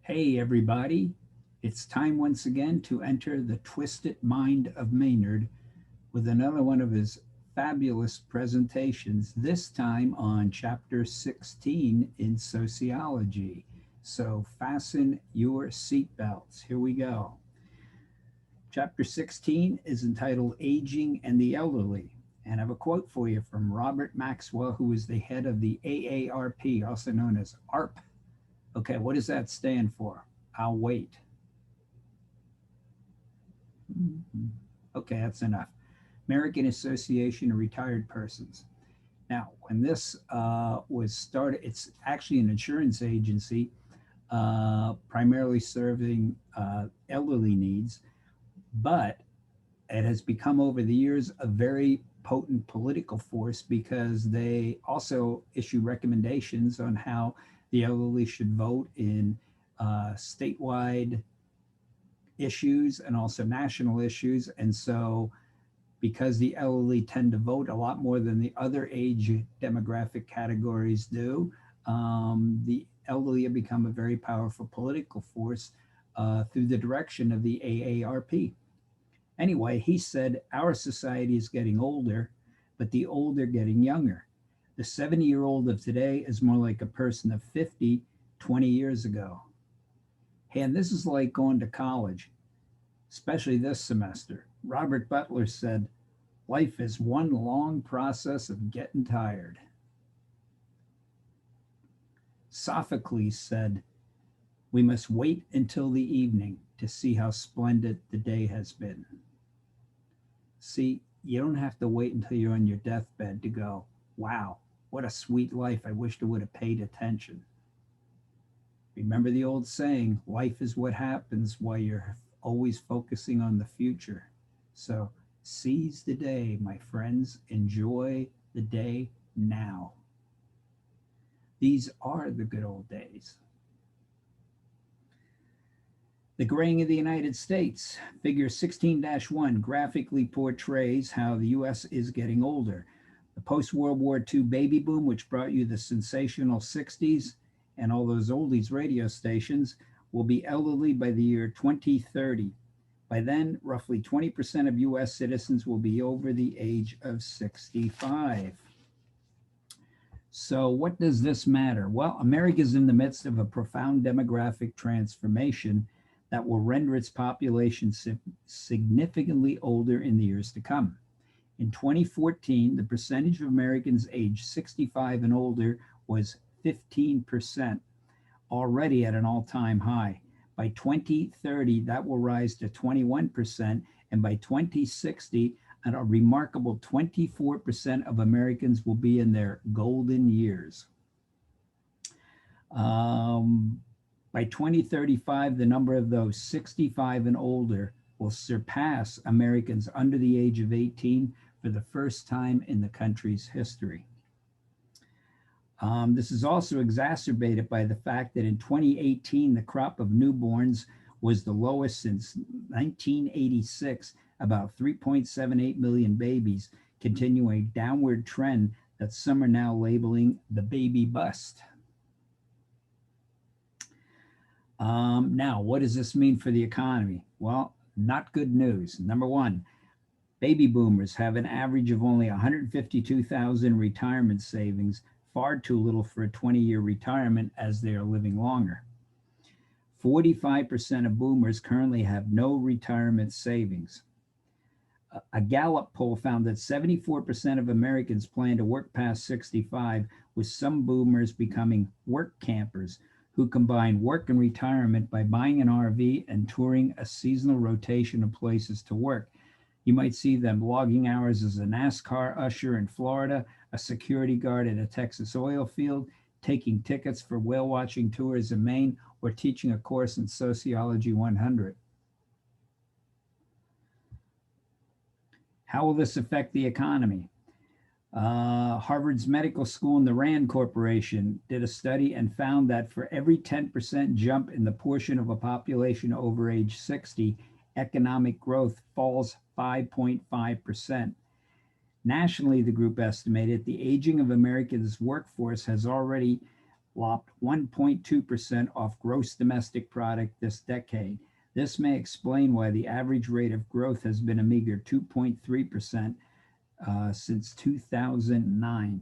Hey, everybody. It's time once again to enter the twisted mind of Maynard with another one of his fabulous presentations, this time on Chapter 16 in Sociology. So fasten your seatbelts. Here we go. Chapter 16 is entitled Aging and the Elderly. And I have a quote for you from Robert Maxwell, who is the head of the AARP, also known as ARP. Okay, what does that stand for? I'll wait. Okay, that's enough. American Association of Retired Persons. Now, when this was started, it's actually an insurance agency primarily serving elderly needs, but it has become over the years a very potent political force because they also issue recommendations on how the elderly should vote in statewide issues and also national issues. And so, because the elderly tend to vote a lot more than the other age demographic categories do, the elderly have become a very powerful political force through the direction of the AARP. Anyway, he said, our society is getting older, but the older getting younger. The 70-year-old of today is more like a person of 50, 20 years ago. And this is like going to college, especially this semester. Robert Butler said, life is one long process of getting tired. Sophocles said, we must wait until the evening to see how splendid the day has been. See, you don't have to wait until you're on your deathbed to go, wow, what a sweet life. I wish I would have paid attention. Remember the old saying, life is what happens while you're always focusing on the future. So seize the day, my friends. Enjoy the day now. These are the good old days. The graying of the United States. Figure 16-1 graphically portrays how the U.S. is getting older. The post-World War II baby boom, which brought you the sensational 60s and all those oldies radio stations, will be elderly by the year 2030. By then, roughly 20% of U.S. citizens will be over the age of 65. So what does this matter? Well, America is in the midst of a profound demographic transformation that will render its population significantly older in the years to come. In 2014, the percentage of Americans aged 65 and older was 15%, already at an all-time high. By 2030, that will rise to 21%, and by 2060, at a remarkable 24% of Americans will be in their golden years. By 2035, the number of those 65 and older will surpass Americans under the age of 18 for the first time in the country's history. This is also exacerbated by the fact that in 2018, the crop of newborns was the lowest since 1986, about 3.78 million babies, continuing a downward trend that some are now labeling the baby bust. Now, what does this mean for the economy? Well, not good news. Number one, baby boomers have an average of only 152,000 retirement savings, far too little for a 20-year retirement as they are living longer. 45% of boomers currently have no retirement savings. A Gallup poll found that 74% of Americans plan to work past 65, with some boomers becoming work campers who combine work and retirement by buying an RV and touring a seasonal rotation of places to work. You might see them logging hours as a NASCAR usher in Florida, a security guard at a Texas oil field, taking tickets for whale watching tours in Maine, or teaching a course in Sociology 100. How will this affect the economy? Harvard's Medical School and the Rand Corporation did a study and found that for every 10% jump in the portion of a population over age 60, economic growth falls 5.5%. Nationally, the group estimated the aging of America's workforce has already lopped 1.2% off gross domestic product this decade. This may explain why the average rate of growth has been a meager 2.3% since 2009.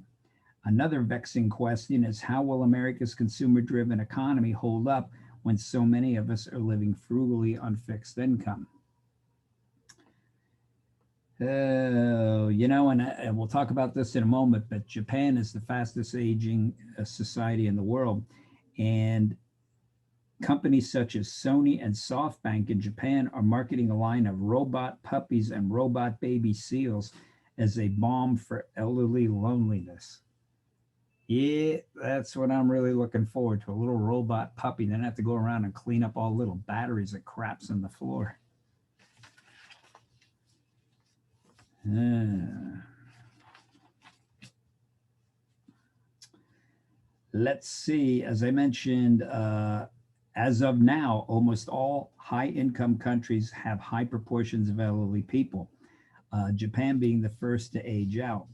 Another vexing question is, how will America's consumer driven economy hold up when so many of us are living frugally on fixed income? And we'll talk about this in a moment, but Japan is the fastest aging society in the world. And companies such as Sony and SoftBank in Japan are marketing a line of robot puppies and robot baby seals as a balm for elderly loneliness. Yeah, that's what I'm really looking forward to. A little robot puppy. Then I have to go around and clean up all the little batteries that craps on the floor. Let's see. As I mentioned, as of now, almost all high-income countries have high proportions of elderly people, Japan being the first to age out.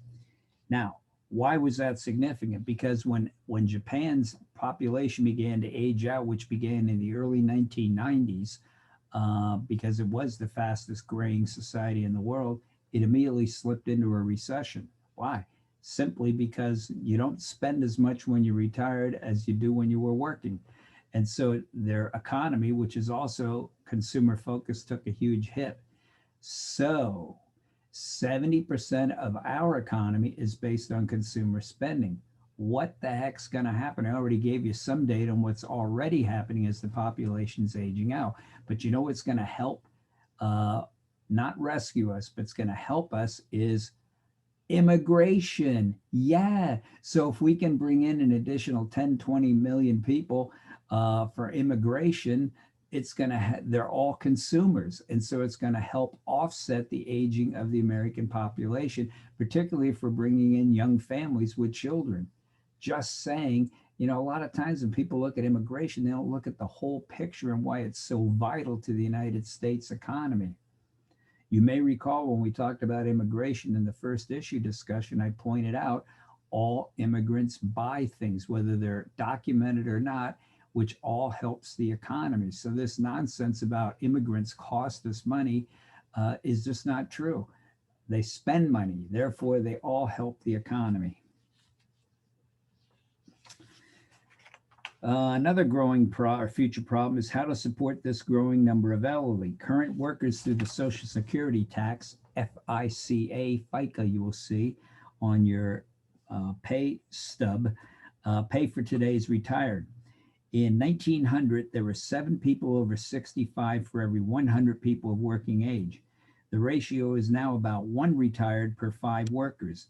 Now, why was that significant? Because when Japan's population began to age out, which began in the early 1990s, because it was the fastest growing society in the world, it immediately slipped into a recession. Why? Simply because you don't spend as much when you're retired as you do when you were working. And so their economy, which is also consumer focused, took a huge hit. So 70% of our economy is based on consumer spending. What the heck's going to happen? I already gave you some data on what's already happening as the population's aging out. But you know what's going to help not rescue us, but it's going to help us is immigration. Yeah. So if we can bring in an additional 10, 20 million people for immigration, it's going to, they're all consumers. And so it's going to help offset the aging of the American population, particularly if we're bringing in young families with children. Just saying, a lot of times when people look at immigration, they don't look at the whole picture and why it's so vital to the United States economy. You may recall when we talked about immigration in the first issue discussion, I pointed out all immigrants buy things, whether they're documented or not, which all helps the economy. So this nonsense about immigrants cost us money is just not true. They spend money, therefore they all help the economy. Another growing future problem is how to support this growing number of elderly. Current workers through the Social Security tax, FICA, you will see on your pay stub, pay for today's retired. In 1900, there were 7 people over 65 for every 100 people of working age. The ratio is now about 1 retired per 5 workers.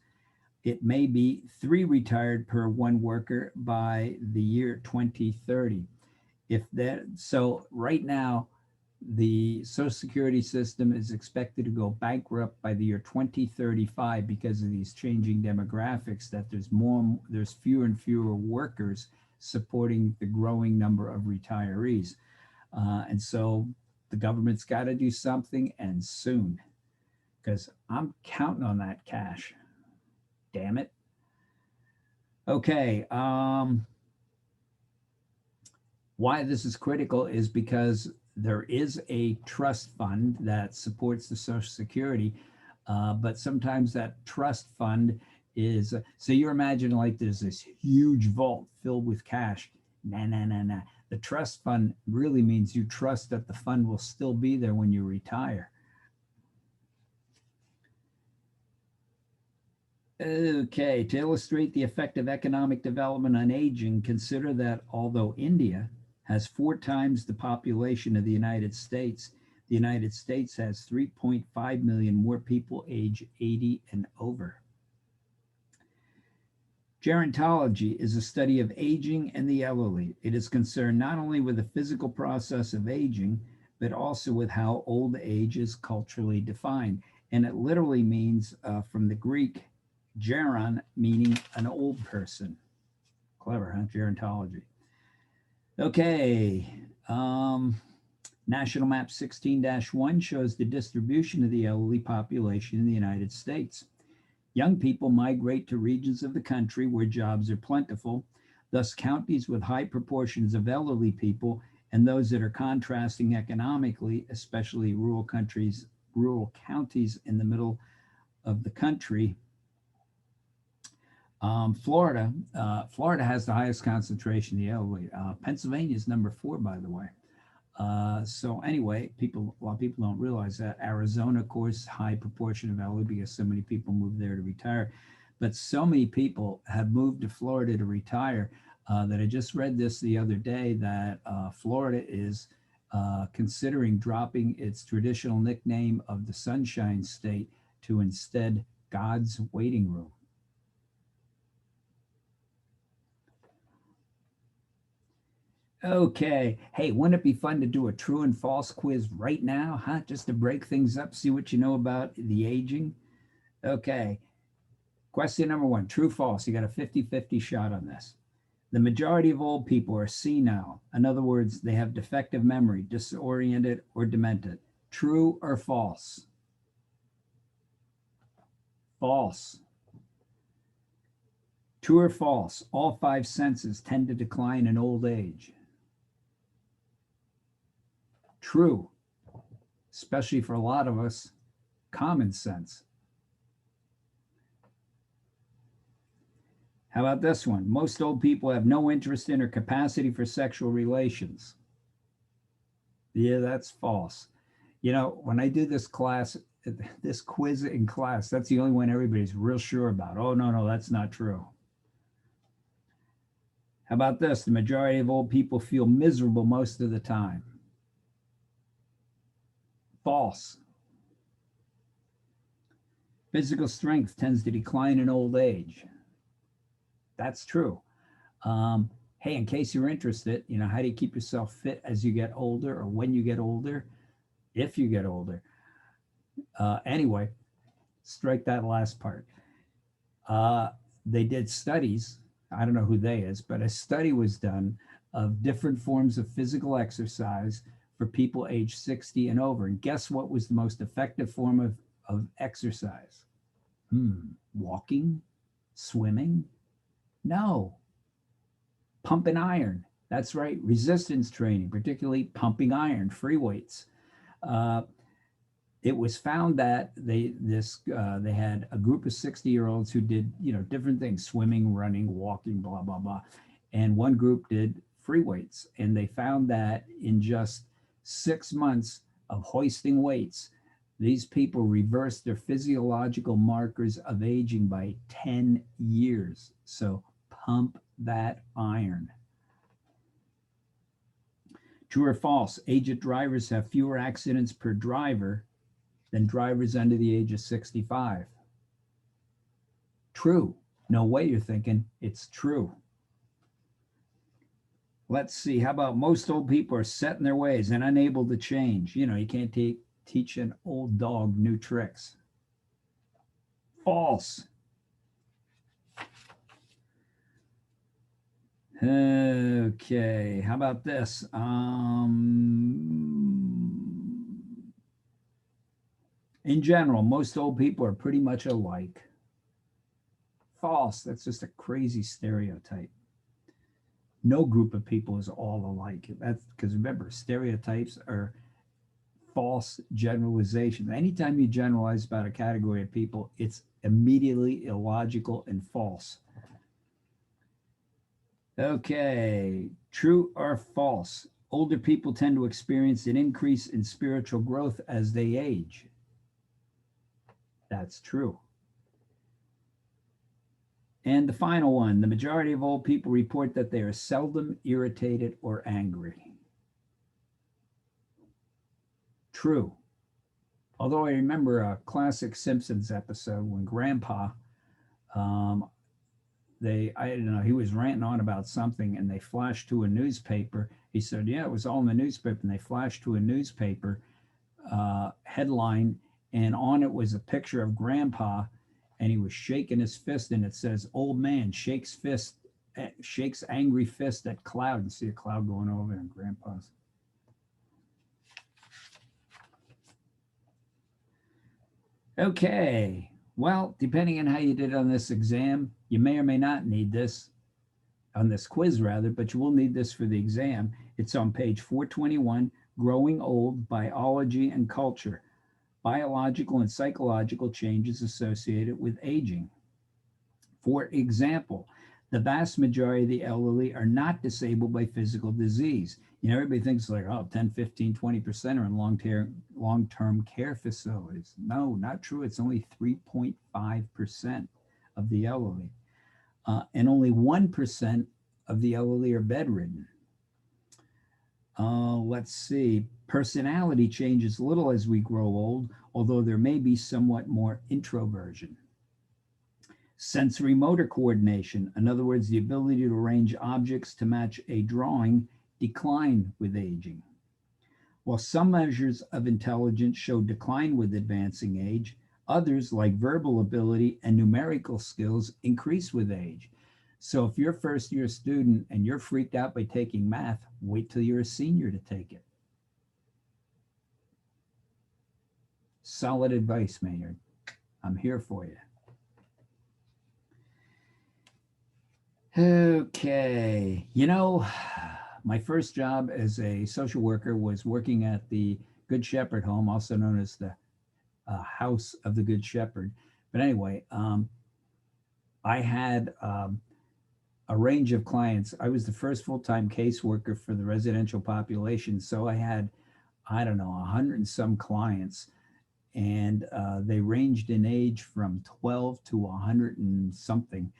It may be 3 retired per 1 worker by the year 2030. So right now, the Social Security system is expected to go bankrupt by the year 2035 because of these changing demographics, that there's fewer and fewer workers supporting the growing number of retirees. And so the government's got to do something, and soon, because I'm counting on that cash. Damn it. Okay. Why this is critical is because there is a trust fund that supports the Social Security, but sometimes that trust fund is, so you imagine like there's this huge vault filled with cash. Nah. The trust fund really means you trust that the fund will still be there when you retire. Okay, to illustrate the effect of economic development on aging, consider that although India has 4 times the population of the United States has 3.5 million more people age 80 and over. Gerontology is a study of aging and the elderly. It is concerned not only with the physical process of aging, but also with how old age is culturally defined. And it literally means, from the Greek, geron, meaning an old person. Clever, huh? Gerontology. Okay. National Map 16-1 shows the distribution of the elderly population in the United States. Young people migrate to regions of the country where jobs are plentiful. Thus, counties with high proportions of elderly people and those that are contrasting economically, especially rural counties in the middle of the country. Florida has the highest concentration of the elderly. Pennsylvania is number 4, by the way. So anyway, a lot of people don't realize that. Arizona, of course, high proportion of elderly because so many people move there to retire. But so many people have moved to Florida to retire that I just read this the other day that Florida is considering dropping its traditional nickname of the Sunshine State to instead God's Waiting Room. Okay. Hey, wouldn't it be fun to do a true and false quiz right now, huh? Just to break things up, see what you know about the aging. Okay. Question number 1, true, false. You got a 50-50 shot on this. The majority of old people are senile. In other words, they have defective memory, disoriented, or demented. True or false? False. True or false? All 5 senses tend to decline in old age. True, especially for a lot of us, common sense. How about this one? Most old people have no interest in or capacity for sexual relations. Yeah, that's false. You know, when I do this quiz in class, that's the only one everybody's real sure about. Oh, no, that's not true. How about this? The majority of old people feel miserable most of the time. False. Physical strength tends to decline in old age. That's true. Hey, in case you're interested, how do you keep yourself fit as you get older or when you get older, if you get older? Anyway, strike that last part. They did studies. I don't know who they is, but a study was done of different forms of physical exercise for people age 60 and over. And guess what was the most effective form of exercise? Walking? Swimming? No. Pumping iron. That's right. Resistance training, particularly pumping iron, free weights. It was found that they had a group of 60-year-olds who did different things: swimming, running, walking, blah blah blah, and one group did free weights. And they found that in just 6 months of hoisting weights, these people reversed their physiological markers of aging by 10 years. So pump that iron. True or false? Aged drivers have fewer accidents per driver than drivers under the age of 65. True. No way, you're thinking. It's true. Let's see. How about most old people are set in their ways and unable to change? You can't teach an old dog new tricks. False. Okay. How about this? In general, most old people are pretty much alike. False. That's just a crazy stereotype. No group of people is all alike. That's because, remember, stereotypes are false generalizations. Anytime you generalize about a category of people, it's immediately illogical and false. Okay, true or false? Older people tend to experience an increase in spiritual growth as they age. That's true. And the final one, the majority of old people report that they are seldom irritated or angry. True. Although I remember a classic Simpsons episode when Grandpa, I don't know, he was ranting on about something and they flashed to a newspaper. He said, yeah, it was all in the newspaper. And they flashed to a newspaper headline, and on it was a picture of Grandpa, and he was shaking his fist, and it says, old man shakes angry fist at cloud. And see a cloud going over in Grandpa's. Okay. Well, depending on how you did on this exam, you may or may not need this. on this quiz rather, but you will need this for the exam. It's on page 421, Growing Old, Biology and Culture, Biological and Psychological Changes Associated with Aging. For example, the vast majority of the elderly are not disabled by physical disease. Everybody thinks like, oh, 10, 15, 20% are in long-term care facilities. No, not true. It's only 3.5% of the elderly. And only 1% of the elderly are bedridden. Let's see. Personality changes little as we grow old, although there may be somewhat more introversion. Sensory motor coordination, in other words, the ability to arrange objects to match a drawing, decline with aging. While some measures of intelligence show decline with advancing age, others, like verbal ability and numerical skills, increase with age. So if you're a first year student and you're freaked out by taking math, wait till you're a senior to take it. Solid advice, Maynard. I'm here for you. Okay. My first job as a social worker was working at the Good Shepherd home, also known as the House of the Good Shepherd. But anyway, I had a range of clients. I was the first full-time caseworker for the residential population. So I had, I don't know, 100 and some clients. And they ranged in age from 12 to 100 and something.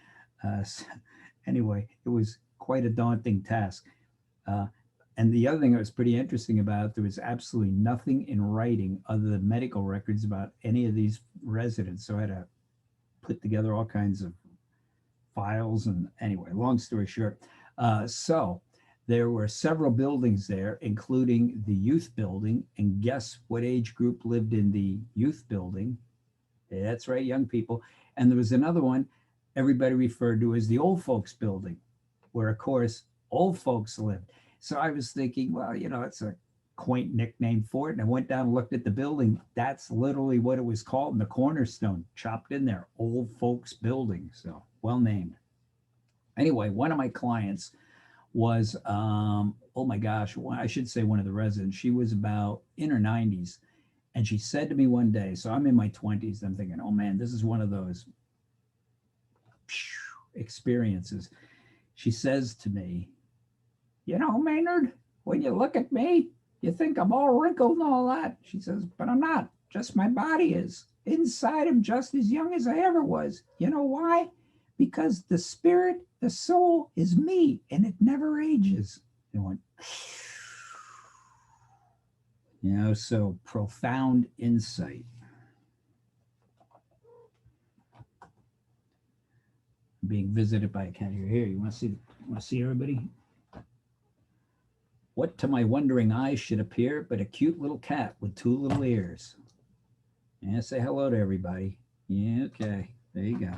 Anyway, it was quite a daunting task. And the other thing that was pretty interesting about it, there was absolutely nothing in writing other than medical records about any of these residents. So I had to put together all kinds of files. And anyway, long story short, so there were several buildings there, including the youth building. And guess what age group lived in the youth building? That's right, young people. And there was another one everybody referred to as the old folks building, where, of course, old folks lived. So I was thinking, well, it's a quaint nickname for it. And I went down and looked at the building. That's literally what it was called in the cornerstone, chopped in there, old folks building. So well named. Anyway, one of my clients was, oh my gosh, I should say one of the residents. She was about in her 90s. And she said to me one day, so I'm in my 20s. I'm thinking, oh man, this is one of those experiences. She says to me, Maynard, when you look at me, you think I'm all wrinkled and all that. She says, but I'm not. Just my body is. Inside, I'm just as young as I ever was. You know why? Because the spirit, the soul is me, and it never ages. And went, so profound insight. Being visited by a cat here. You want to see everybody? What to my wondering eyes should appear but a cute little cat with two little ears? Yeah, say hello to everybody. Yeah, okay. There you go.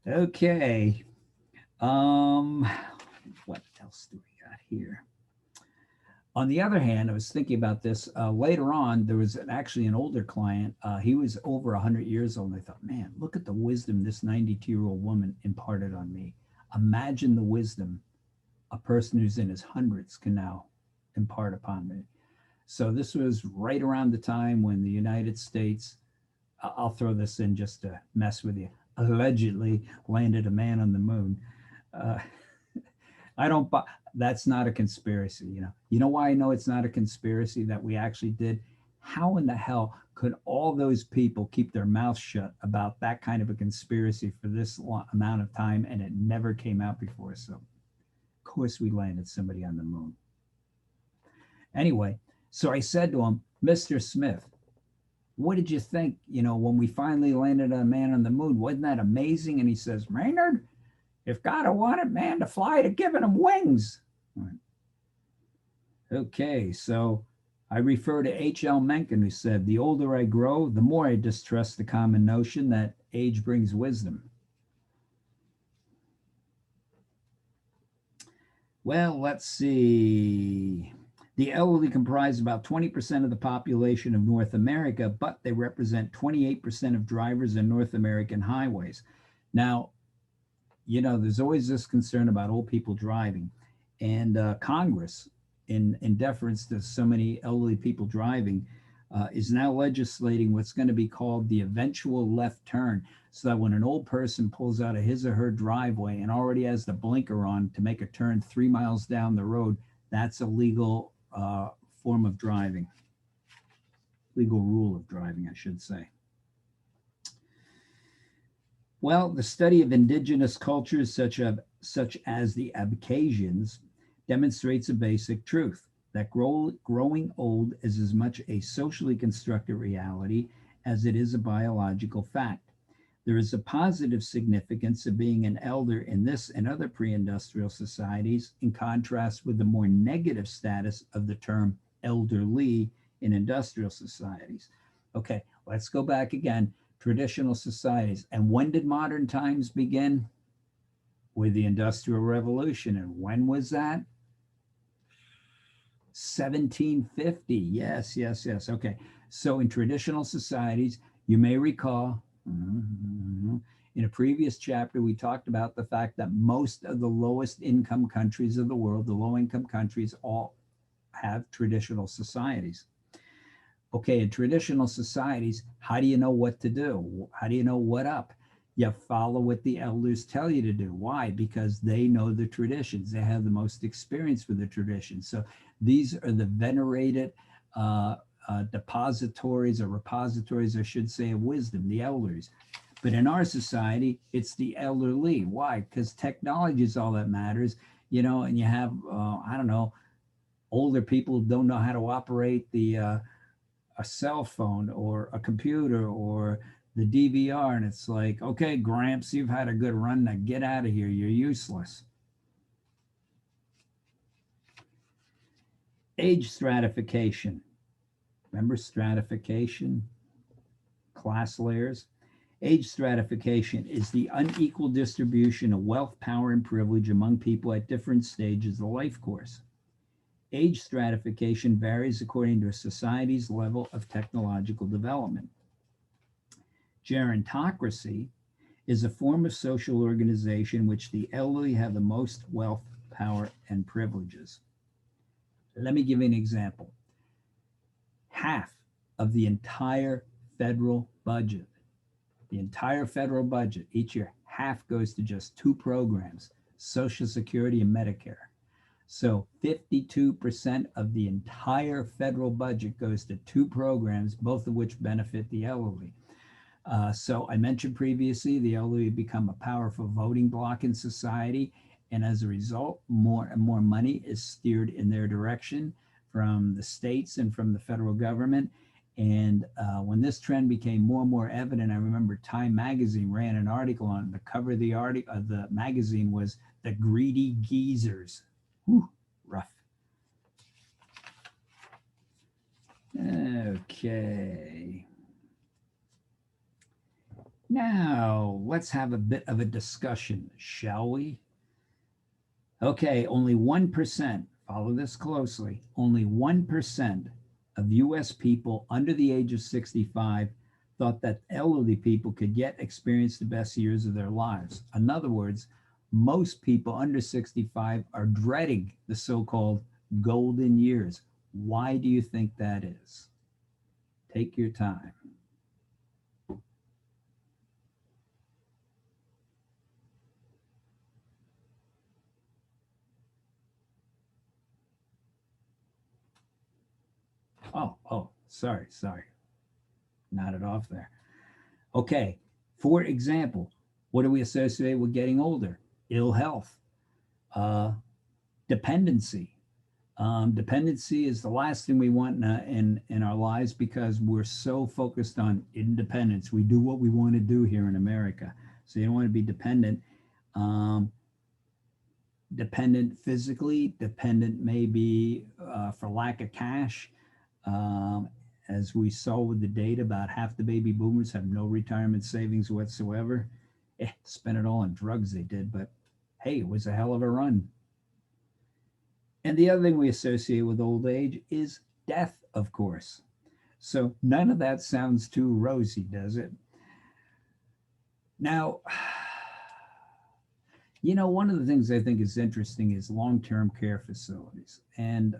Okay. What else do we got here? On the other hand, I was thinking about this later on. There was actually an older client. He was over 100 years old. And I thought, man, look at the wisdom this 92-year-old woman imparted on me. Imagine the wisdom a person who's in his hundreds can now impart upon me. So this was right around the time when the United States, I'll throw this in just to mess with you, allegedly landed a man on the moon. That's not a conspiracy. You know why I know it's not a conspiracy that we actually did? How in the hell could all those people keep their mouths shut about that kind of a conspiracy for this amount of time, and it never came out before? So, of course, we landed somebody on the moon. Anyway, so I said to him, Mr. Smith, what did you think, when we finally landed a man on the moon? Wasn't that amazing? And he says, Maynard, if God had wanted man to fly, to given him wings. Right. Okay, so I refer to H.L. Mencken, who said, the older I grow, the more I distrust the common notion that age brings wisdom. Well, let's see. The elderly comprise about 20% of the population of North America, but they represent 28% of drivers in North American highways. Now, there's always this concern about old people driving, and Congress, in deference to so many elderly people driving, is now legislating what's going to be called the eventual left turn, so that when an old person pulls out of his or her driveway and already has the blinker on to make a turn 3 miles down the road, that's a legal form of driving, legal rule of driving, I should say. Well, the study of indigenous cultures such as the Abkhazians demonstrates a basic truth that growing old is as much a socially constructed reality as it is a biological fact. There is a positive significance of being an elder in this and other pre-industrial societies, in contrast with the more negative status of the term elderly in industrial societies. Okay, let's go back again. Traditional societies. And when did modern times begin? With the Industrial Revolution. And when was that? 1750. Yes, yes, yes. Okay. So in traditional societies, you may recall in a previous chapter, we talked about the fact that most of the lowest income countries of the world, the low income countries, all have traditional societies. Okay, in traditional societies, how do you know what to do? How do you know what up? You follow what the elders tell you to do. Why? Because they know the traditions. They have the most experience with the traditions. So these are the venerated depositories or repositories, I should say, of wisdom, the elders. But in our society, it's the elderly. Why? Because technology is all that matters, and you have, I don't know, older people don't know how to operate a cell phone or a computer or the DVR. And it's like, okay, Gramps, you've had a good run. Now get out of here. You're useless. Age stratification. Remember stratification? Class layers. Age stratification is the unequal distribution of wealth, power, and privilege among people at different stages of the life course. Age stratification varies according to a society's level of technological development. Gerontocracy is a form of social organization in which the elderly have the most wealth, power, and privileges. Let me give you an example. Half of the entire federal budget, each year, half goes to just two programs, Social Security and Medicare. So 52% of the entire federal budget goes to two programs, both of which benefit the elderly. So I mentioned previously, the elderly become a powerful voting bloc in society. And as a result, more and more money is steered in their direction from the states and from the federal government. And when this trend became more and more evident, I remember Time Magazine ran an article on the cover of the magazine was "The Greedy Geezers." Whew, rough. Okay. Now, let's have a bit of a discussion, shall we? Okay, only 1%, follow this closely, only 1% of US people under the age of 65 thought that elderly people could yet experience the best years of their lives. In other words, most people under 65 are dreading the so-called golden years. Why do you think that is? Take your time. Oh, sorry. Nodded off there. Okay, for example, what do we associate with getting older? Ill health, uh, dependency. Dependency is the last thing we want in our lives because we're so focused on independence. We do what we want to do here in America. So you don't want to be dependent. Dependent physically, dependent maybe for lack of cash. As we saw with the data, about half the baby boomers have no retirement savings whatsoever. Spent it all on drugs they did, but hey, it was a hell of a run. And the other thing we associate with old age is death, of course. So none of that sounds too rosy, does it? Now, One of the things I think is interesting is long-term care facilities. And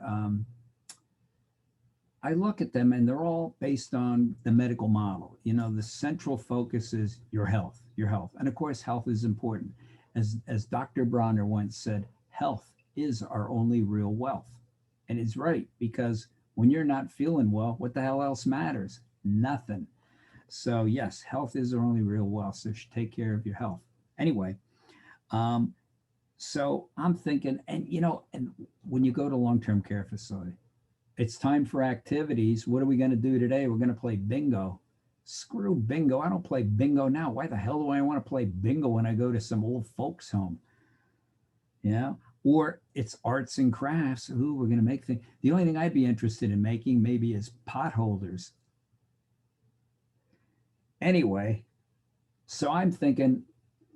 I look at them and they're all based on the medical model. The central focus is your health, your health. And of course, health is important. As Dr. Bronner once said, health is our only real wealth. And it's right, because when you're not feeling well, what the hell else matters? Nothing. So yes, health is our only real wealth. So you should take care of your health. Anyway, um, so I'm thinking, and when you go to long-term care facility, it's time for activities. What are we going to do today? We're going to play bingo. Screw bingo. I don't play bingo now. Why the hell do I want to play bingo when I go to some old folks home? Yeah. Or it's arts and crafts. Ooh, we're going to make things. The only thing I'd be interested in making maybe is pot holders. Anyway, so I'm thinking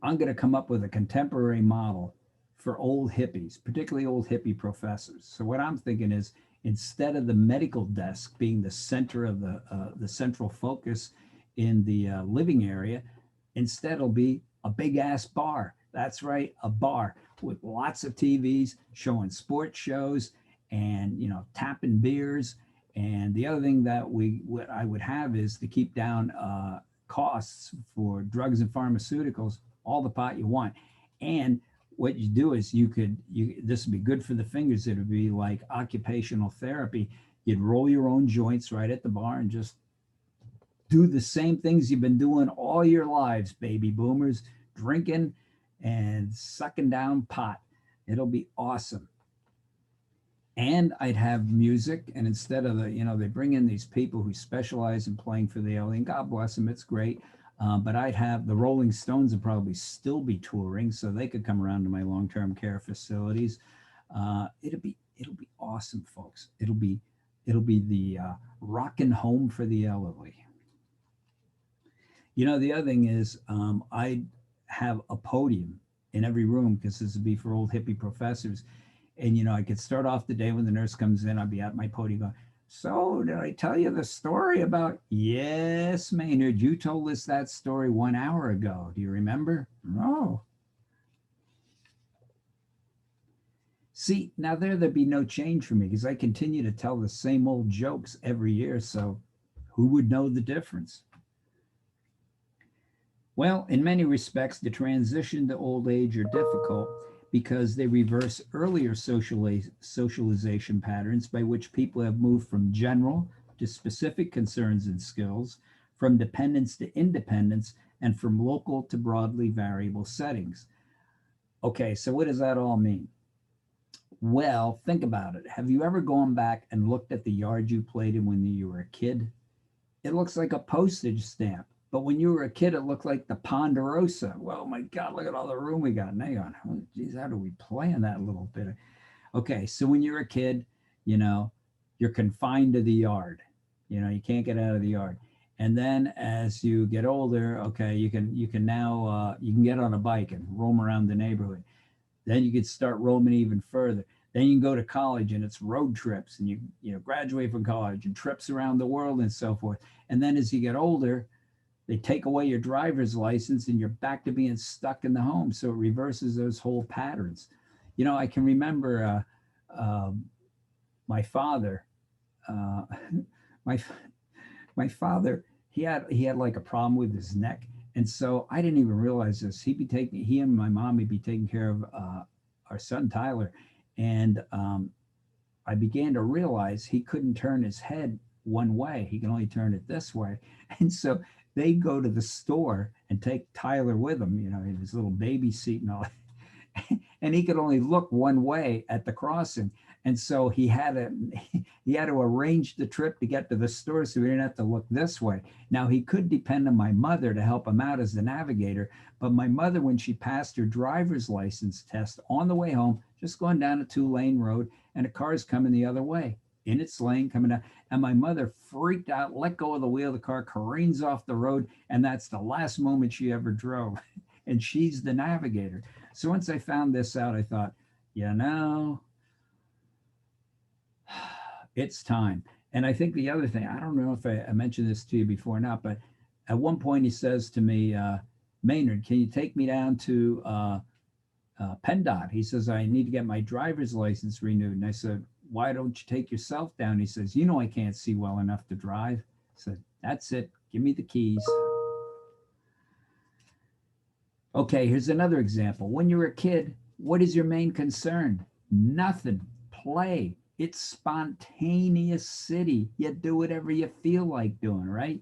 I'm going to come up with a contemporary model for old hippies, particularly old hippie professors. So what I'm thinking is, instead of the medical desk being the center of the central focus in the living area, instead it'll be a big ass bar. That's right, a bar with lots of TVs showing sports shows and tapping beers. And the other thing that what I would have is to keep down costs for drugs and pharmaceuticals, all the pot you want. And what you do is this would be good for the fingers. It would be like occupational therapy. You'd roll your own joints right at the bar and just do the same things you've been doing all your lives, baby boomers, drinking and sucking down pot. It'll be awesome. And I'd have music. And instead of they bring in these people who specialize in playing for the alien. God bless them, it's great. But I'd have the Rolling Stones would probably still be touring, so they could come around to my long-term care facilities. It'll be awesome, folks. It'll be the rockin' home for the elderly. The other thing is, I'd have a podium in every room, because this would be for old hippie professors. And I could start off the day when the nurse comes in. I'd be at my podium going, "So, did I tell you the story about?" "Yes, Maynard, you told us that story 1 hour ago. Do you remember?" "No." See, now there'd be no change for me, because I continue to tell the same old jokes every year. So who would know the difference? Well, in many respects, the transition to old age are difficult, because they reverse earlier socialization patterns by which people have moved from general to specific concerns and skills, from dependence to independence, and from local to broadly variable settings. Okay, so what does that all mean? Well, think about it. Have you ever gone back and looked at the yard you played in when you were a kid? It looks like a postage stamp. But when you were a kid, it looked like the Ponderosa. Well, my God, look at all the room we got. Now you're on, oh, geez, how do we play in that little bit? Okay, so when you're a kid, you know, you're confined to the yard. You can't get out of the yard. And then as you get older, okay, you can now you can get on a bike and roam around the neighborhood. Then you can start roaming even further. Then you can go to college and it's road trips, and you graduate from college and trips around the world and so forth. And then as you get older, they take away your driver's license and you're back to being stuck in the home. So it reverses those whole patterns. I can remember my father, uh, my my father, he had like a problem with his neck, and so I didn't even realize this. He and my mom would be taking care of our son Tyler, and I began to realize he couldn't turn his head one way. He can only turn it this way. And so they go to the store and take Tyler with them, in his little baby seat and all. And he could only look one way at the crossing. And so he had to arrange the trip to get to the store so he didn't have to look this way. Now he could depend on my mother to help him out as the navigator, but my mother, when she passed her driver's license test on the way home, just going down a 2-lane road, and a car's coming the other way in its lane coming down. And my mother freaked out, let go of the wheel, the car careens off the road, and that's the last moment she ever drove. And she's the navigator. So once I found this out, I thought, you know, it's time. And I think the other thing, I don't know if I mentioned this to you before or not, but at one point he says to me, "Maynard, can you take me down to PennDOT. He says, I need to get my driver's license renewed. And I said, why don't you take yourself down? He says, you know, I can't see well enough to drive. I said, that's it. Give me the keys. Okay, here's another example. When you're a kid, what is your main concern? Nothing. Play. It's spontaneous city. You do whatever you feel like doing, right?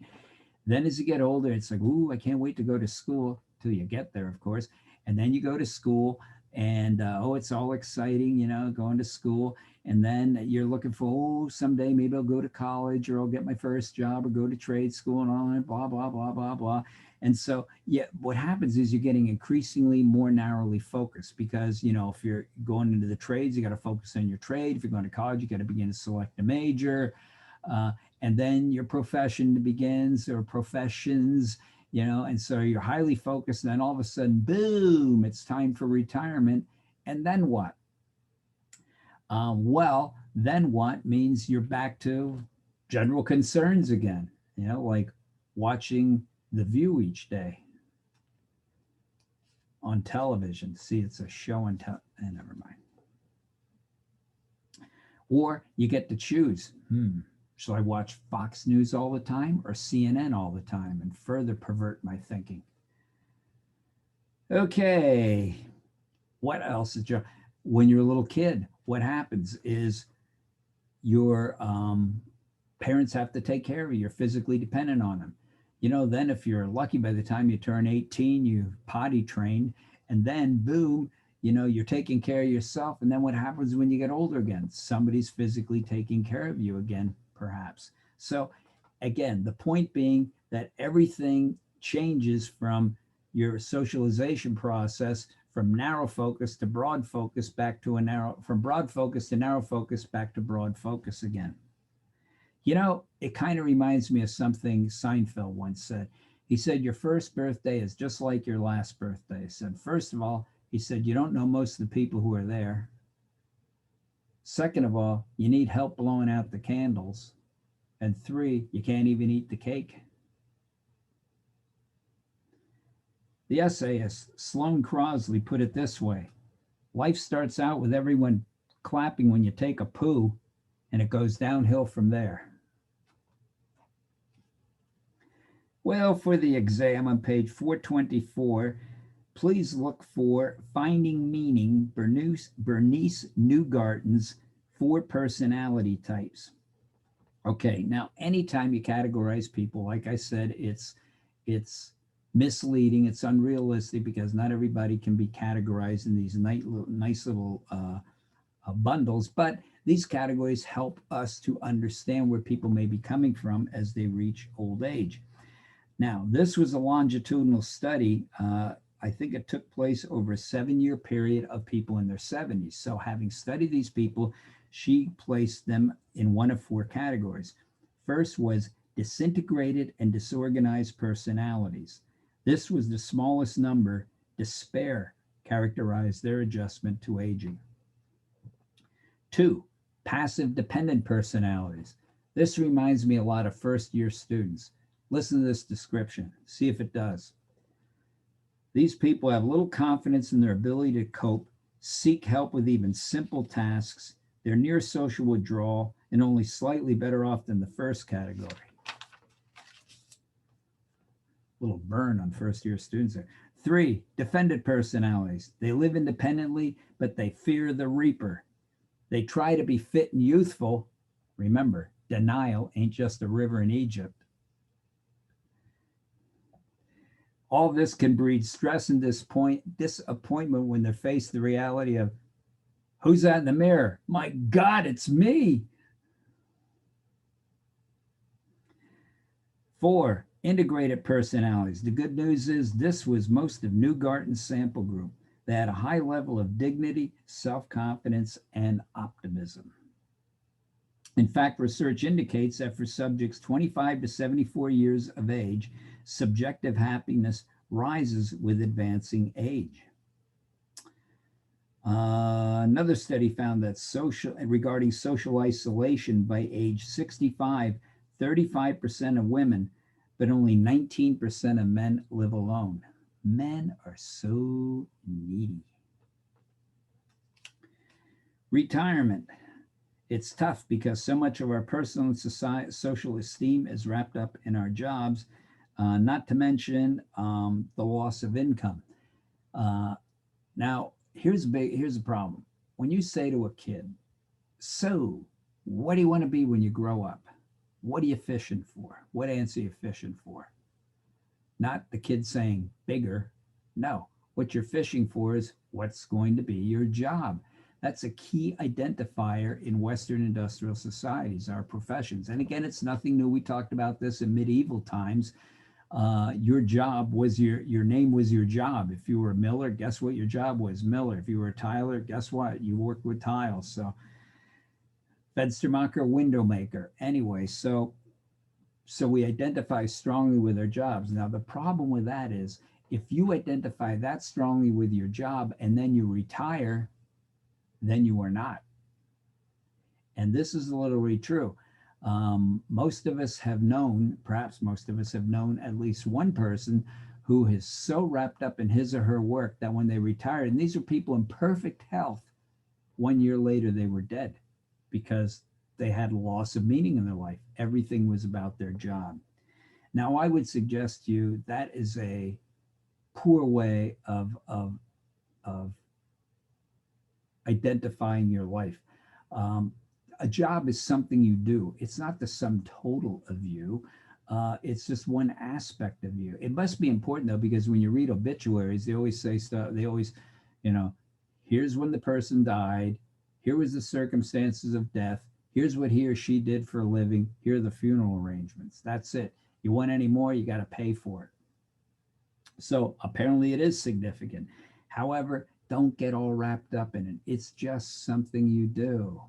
Then as you get older, it's like, ooh, I can't wait to go to school till you get there, of course. And then you go to school and, oh, it's all exciting, you know, going to school. And then you're looking for, oh, someday maybe I'll go to college or I'll get my first job or go to trade school and all that, blah, blah, blah, blah, blah. And so, yeah, what happens is you're getting increasingly more narrowly focused because, you know, if you're going into the trades, you got to focus on your trade. If you're going to college, you got to begin to select a major. And then your profession begins or professions, you know, and so you're highly focused. And then all of a sudden, boom, it's time for retirement. And then what? Well, then what means you're back to general concerns again, you know, like watching The View each day on television. See, it's a show on never mind. Or you get to choose. Should I watch Fox News all the time or CNN all the time and further pervert my thinking? Okay, what else is your, when you're a little kid, what happens is your parents have to take care of you. You're physically dependent on them. You know, then if you're lucky, by the time you turn 18, you potty trained, and then boom, you know, you're taking care of yourself. And then what happens when you get older again? Somebody's physically taking care of you again, perhaps. So again, the point being that everything changes from your socialization process from narrow focus to broad focus back to a narrow, from broad focus to narrow focus back to broad focus again. You know, it kind of reminds me of something Seinfeld once said. He said, your first birthday is just like your last birthday. He said, first of all, he said, you don't know most of the people who are there. Second of all, you need help blowing out the candles. And three, you can't even eat the cake. The essayist Sloane Crosley put it this way: life starts out with everyone clapping when you take a poo, and it goes downhill from there. Well, for the exam on page 424, please look for Finding Meaning, Bernice Newgarten's 4 personality types. Okay, now anytime you categorize people, like I said, it's misleading, it's unrealistic because not everybody can be categorized in these nice little bundles, but these categories help us to understand where people may be coming from as they reach old age. Now, this was a longitudinal study. I think it took place over a 7-year period of people in their 70s. So having studied these people, she placed them in one of 4 categories. First was disintegrated and disorganized personalities. This was the smallest number. Despair characterized their adjustment to aging. 2, passive dependent personalities. This reminds me a lot of first-year students. Listen to this description. See if it does. These people have little confidence in their ability to cope, seek help with even simple tasks. They're near social withdrawal and only slightly better off than the first category. Little burn on first-year students there. 3, defendant personalities. They live independently, but they fear the reaper. They try to be fit and youthful. Remember, denial ain't just a river in Egypt. All this can breed stress and disappointment when they face the reality of, who's that in the mirror? My God, it's me. 4, integrated personalities. The good news is this was most of Newgarten's sample group. They had a high level of dignity, self-confidence, and optimism. In fact, research indicates that for subjects 25 to 74 years of age, subjective happiness rises with advancing age. Another study found that regarding social isolation by age 65, 35% of women, but only 19% of men live alone. Men are so needy. Retirement. It's tough because so much of our personal and social esteem is wrapped up in our jobs, not to mention the loss of income. Uh, Now, here's a problem. When you say to a kid, "So, what do you want to be when you grow up? What are you fishing for? What answer are you fishing for?" Not the kid saying bigger. No, what you're fishing for is what's going to be your job. That's a key identifier in Western industrial societies, our professions. And again, it's nothing new. We talked about this in medieval times. Your job was your name was your job. If you were a miller, guess what your job was? Miller. If you were a tiler, guess what? You worked with tiles. So Fenstermacher, window maker. Anyway, so we identify strongly with our jobs. Now the problem with that is if you identify that strongly with your job and then you retire, then you are not. And this is literally true. Most of us have known, perhaps most of us have known at least one person who is so wrapped up in his or her work that when they retired, and these are people in perfect health, 1 year later they were dead because they had a loss of meaning in their life. Everything was about their job. Now, I would suggest to you that is a poor way of identifying your life. Um, a job is something you do. It's not the sum total of you. It's just one aspect of you. It must be important though, because when you read obituaries, they always say stuff. They always, you know, here's when the person died. Here was the circumstances of death. Here's what he or she did for a living. Here are the funeral arrangements. That's it. You want any more, you got to pay for it. So apparently it is significant. However, don't get all wrapped up in it. It's just something you do.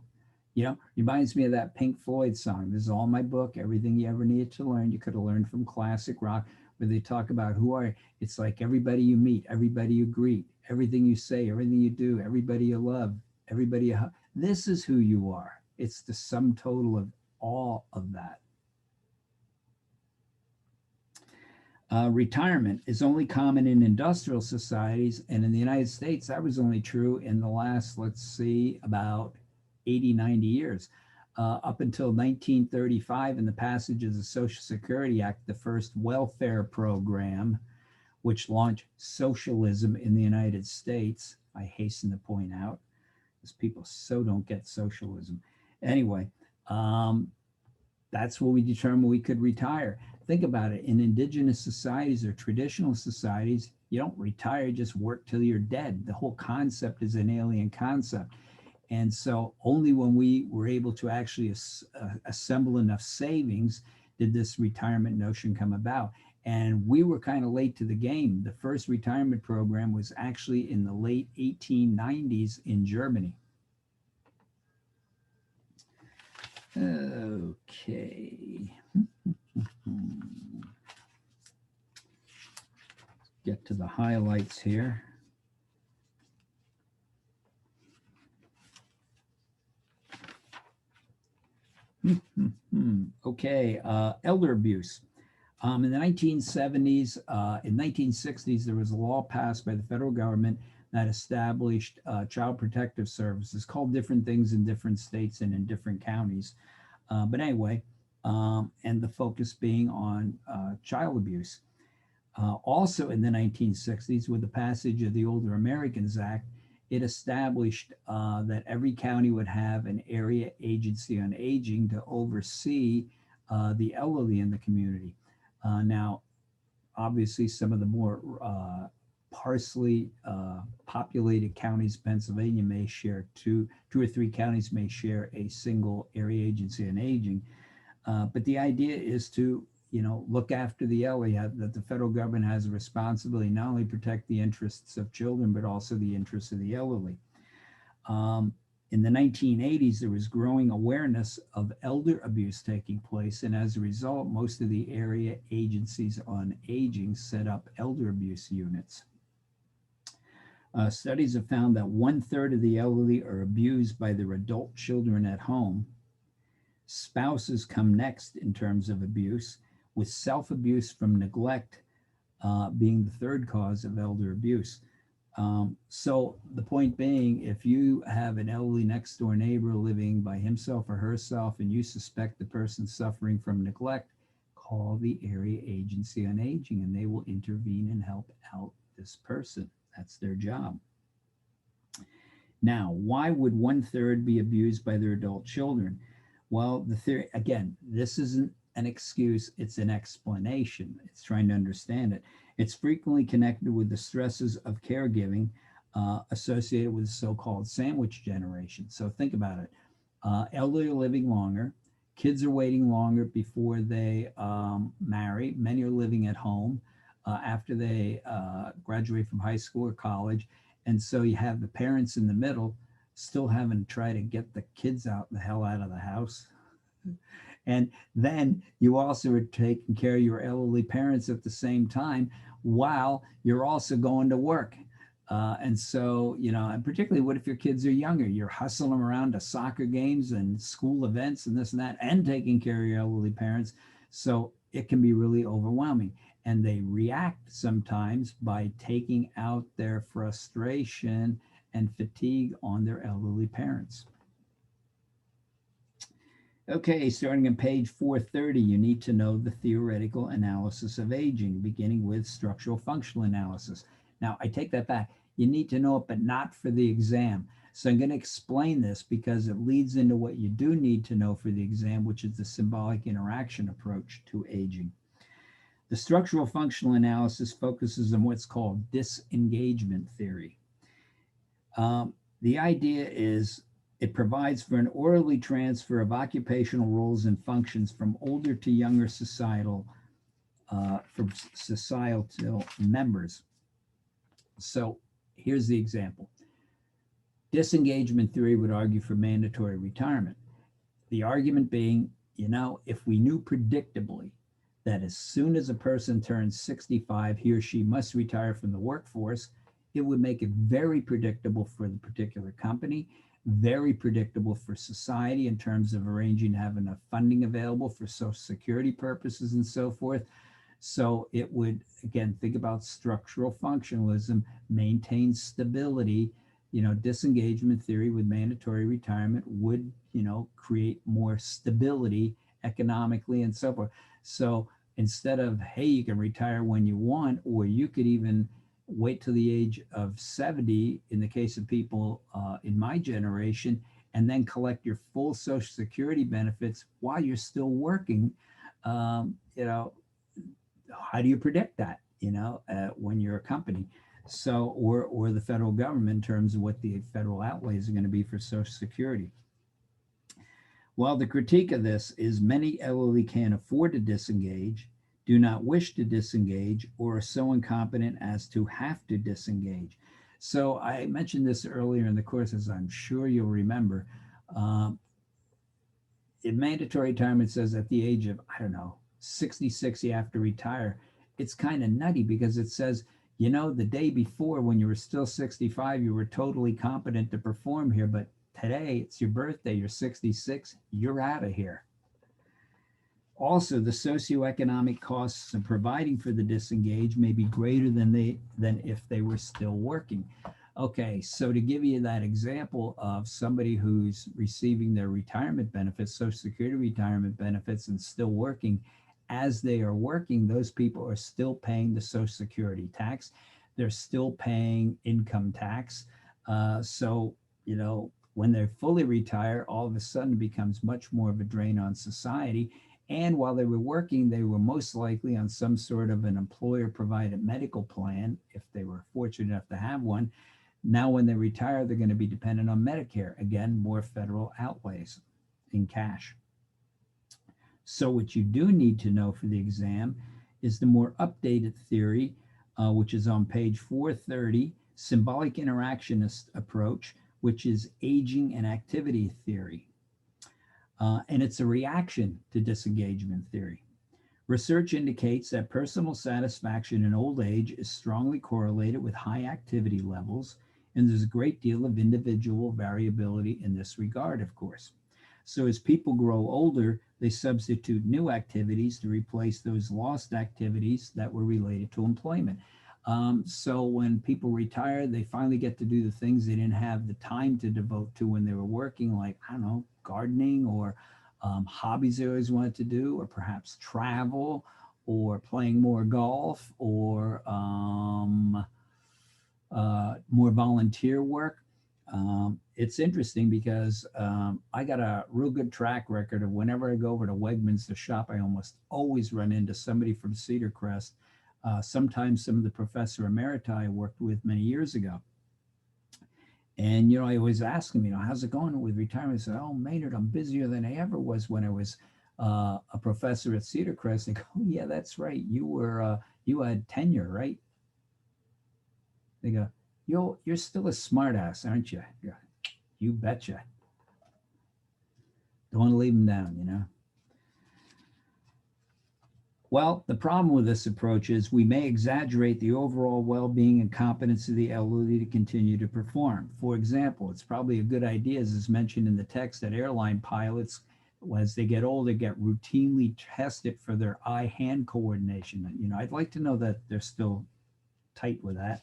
Reminds me of that Pink Floyd song. This is all my book, everything you ever needed to learn. You could have learned from classic rock, where they talk about who are you. It's like everybody you meet, everybody you greet, everything you say, everything you do, everybody you love, everybody you. This is who you are. It's the sum total of all of that. Retirement is only common in industrial societies, and in the United States, that was only true in the last, let's see, about 80, 90 years. Up until 1935 and the passage of the Social Security Act, the first welfare program, which launched socialism in the United States, I hasten to point out, because people so don't get socialism. Anyway, that's what we determined we could retire. Think about it. In indigenous societies or traditional societies, you don't retire, just work till you're dead. The whole concept is an alien concept. And so only when we were able to actually assemble enough savings did this retirement notion come about. And we were kind of late to the game. The first retirement program was actually in the late 1890s in Germany. Okay. Get to the highlights here. Okay, elder abuse. In the 1970s, in 1960s, there was a law passed by the federal government that established child protective services, called different things in different states and in different counties. But anyway, and the focus being on child abuse. Also in the 1960s, with the passage of the Older Americans Act, it established that every county would have an area agency on aging to oversee the elderly in the community. Now, obviously, some of the more sparsely populated counties, Pennsylvania may share two or three counties may share a single area agency on aging. But the idea is to look after the elderly, that the federal government has a responsibility not only protect the interests of children, but also the interests of the elderly. In the 1980s, there was growing awareness of elder abuse taking place, and as a result, most of the area agencies on aging set up elder abuse units. Studies have found that 1/3 of the elderly are abused by their adult children at home. Spouses come next in terms of abuse, with self-abuse from neglect being the third cause of elder abuse. So the point being, if you have an elderly next door neighbor living by himself or herself and you suspect the person suffering from neglect, call the area agency on aging and they will intervene and help out this person. That's their job. Now, why would one third be abused by their adult children? Well, the theory, again, this isn't an excuse, it's an explanation. It's trying to understand it. It's frequently connected with the stresses of caregiving associated with the so called sandwich generation. So think about it, elderly are living longer, kids are waiting longer before they marry, many are living at home after they graduate from high school or college. And so you have the parents in the middle still having to try to get the kids out the hell out of the house. And then you also are taking care of your elderly parents at the same time while you're also going to work. And so, and particularly what if your kids are younger? You're hustling them around to soccer games and school events and this and that, and taking care of your elderly parents. So it can be really overwhelming. And they react sometimes by taking out their frustration and fatigue on their elderly parents. Okay, starting on page 430, you need to know the theoretical analysis of aging, beginning with structural functional analysis. Now, I take that back. You need to know it, but not for the exam. So I'm going to explain this because it leads into what you do need to know for the exam, which is the symbolic interaction approach to aging. The structural functional analysis focuses on what's called disengagement theory. The idea is it provides for an orderly transfer of occupational roles and functions from older to younger from societal members. So here's the example. Disengagement theory would argue for mandatory retirement. The argument being, if we knew predictably that as soon as a person turns 65, he or she must retire from the workforce, it would make it very predictable for the particular company, very predictable for society in terms of arranging to have enough funding available for Social Security purposes and so forth. So it would, again, think about structural functionalism, maintain stability. Disengagement theory with mandatory retirement would, create more stability economically and so forth. So instead of, hey, you can retire when you want, or you could even wait till the age of 70 in the case of people in my generation, and then collect your full Social Security benefits while you're still working. How do you predict that, when you're a company? So, or the federal government in terms of what the federal outlays are going to be for Social Security. Well, the critique of this is many elderly can't afford to disengage, do not wish to disengage, or are so incompetent as to have to disengage. So I mentioned this earlier in the course, as I'm sure you'll remember. In mandatory retirement says at the age of, 66, you have to retire. It's kind of nutty because it says, the day before when you were still 65, you were totally competent to perform here, but today it's your birthday, you're 66, you're out of here. Also, the socioeconomic costs of providing for the disengaged may be greater than if they were still working. Okay, so to give you that example of somebody who's receiving their retirement benefits, Social Security retirement benefits, and still working, as they are working, those people are still paying the Social Security tax. They're still paying income tax. So, when they fully retire, all of a sudden it becomes much more of a drain on society. And while they were working, they were most likely on some sort of an employer-provided medical plan, if they were fortunate enough to have one. Now, when they retire, they're going to be dependent on Medicare. Again, more federal outlays in cash. So what you do need to know for the exam is the more updated theory, which is on page 430, symbolic interactionist approach, which is aging and activity theory. And it's a reaction to disengagement theory. Research indicates that personal satisfaction in old age is strongly correlated with high activity levels, and there's a great deal of individual variability in this regard, of course. So as people grow older, they substitute new activities to replace those lost activities that were related to employment. So when people retire, they finally get to do the things they didn't have the time to devote to when they were working, like, I don't know, gardening or hobbies they always wanted to do, or perhaps travel or playing more golf or more volunteer work. It's interesting because I got a real good track record of whenever I go over to Wegmans to shop, I almost always run into somebody from Cedar Crest. Sometimes some of the professor emeriti I worked with many years ago. And, I always ask them, how's it going with retirement? I said, oh, Maynard, I'm busier than I ever was when I was a professor at Cedar Crest. They go, oh, yeah, that's right. You had tenure, right? They go, you're still a smartass, aren't you? I go, you betcha. Don't want to leave them down. Well, the problem with this approach is we may exaggerate the overall well-being and competence of the elderly to continue to perform. For example, it's probably a good idea, as is mentioned in the text, that airline pilots, as they get older, get routinely tested for their eye-hand coordination. I'd like to know that they're still tight with that.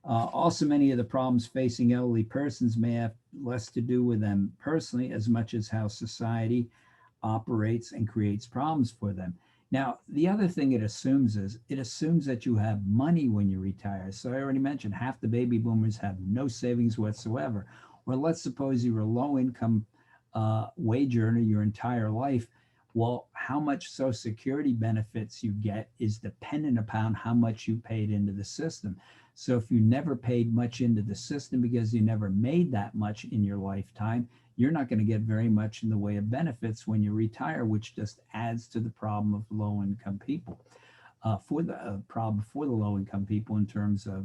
Also, many of the problems facing elderly persons may have less to do with them personally as much as how society operates and creates problems for them. Now, the other thing it assumes that you have money when you retire. So I already mentioned half the baby boomers have no savings whatsoever. Or let's suppose you're a low income wage earner your entire life. Well, how much Social Security benefits you get is dependent upon how much you paid into the system. So if you never paid much into the system because you never made that much in your lifetime, you're not going to get very much in the way of benefits when you retire, which just adds to the problem of low income people. For the problem for the low income people in terms of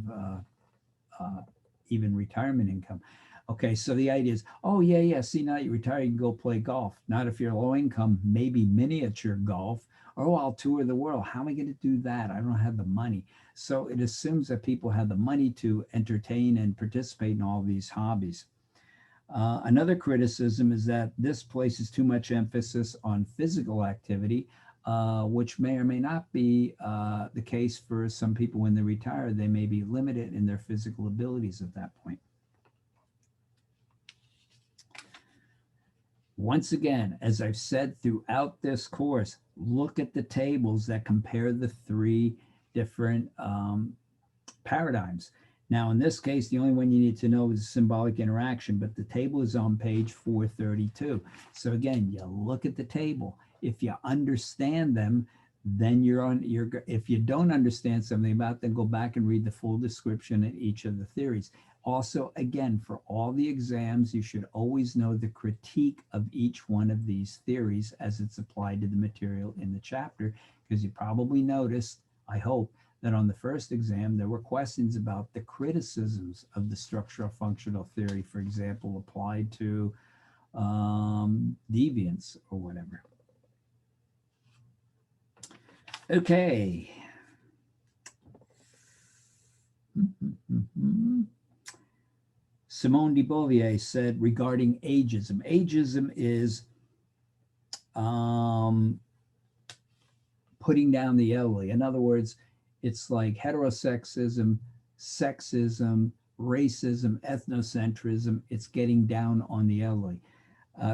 even retirement income. Okay, so the idea is, oh yeah, see, now you retire, you can go play golf. Not if you're low income, maybe miniature golf. Oh, I'll tour the world. How am I going to do that? I don't have the money. So it assumes that people have the money to entertain and participate in all these hobbies. Another criticism is that this places too much emphasis on physical activity, which may or may not be the case for some people when they retire. They may be limited in their physical abilities at that point. Once again, as I've said throughout this course, look at the tables that compare the three different paradigms. Now, in this case, the only one you need to know is symbolic interaction, but the table is on page 432. So again, you look at the table. If you understand them, then if you don't understand something about them, go back and read the full description of each of the theories. Also, again, for all the exams, you should always know the critique of each one of these theories as it's applied to the material in the chapter, because you probably noticed, I hope, that on the first exam, there were questions about the criticisms of the structural functional theory, for example, applied to deviance or whatever. Okay. Simone de Beauvoir said regarding ageism, ageism is putting down the elderly. In other words, it's like heterosexism, sexism, racism, ethnocentrism. It's getting down on the elderly.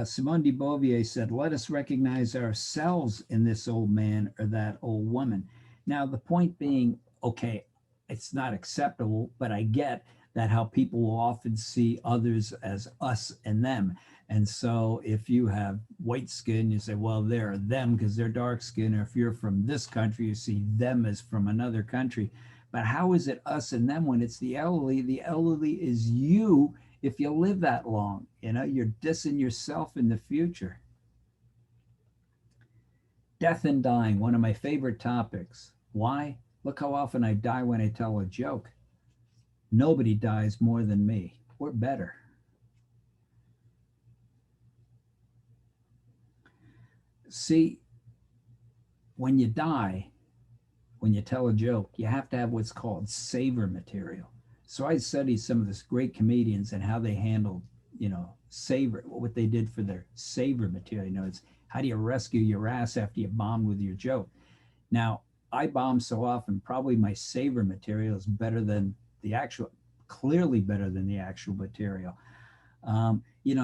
Simone de Beauvoir said, let us recognize ourselves in this old man or that old woman. Now, the point being, okay, it's not acceptable, but I get that how people will often see others as us and them. And so if you have white skin, you say, well, they're them because they're dark skin. Or if you're from this country, you see them as from another country. But how is it us and them when it's the elderly? The elderly is you if you live that long. You're dissing yourself in the future. Death and dying, one of my favorite topics. Why? Look how often I die when I tell a joke. Nobody dies more than me, or better. See, when you die, when you tell a joke, you have to have what's called savor material. So I studied some of this great comedians and how they handled, savor, what they did for their savor material. It's how do you rescue your ass after you bombed with your joke? Now, I bomb so often, probably my saver material is better than the actual, clearly better than the actual material.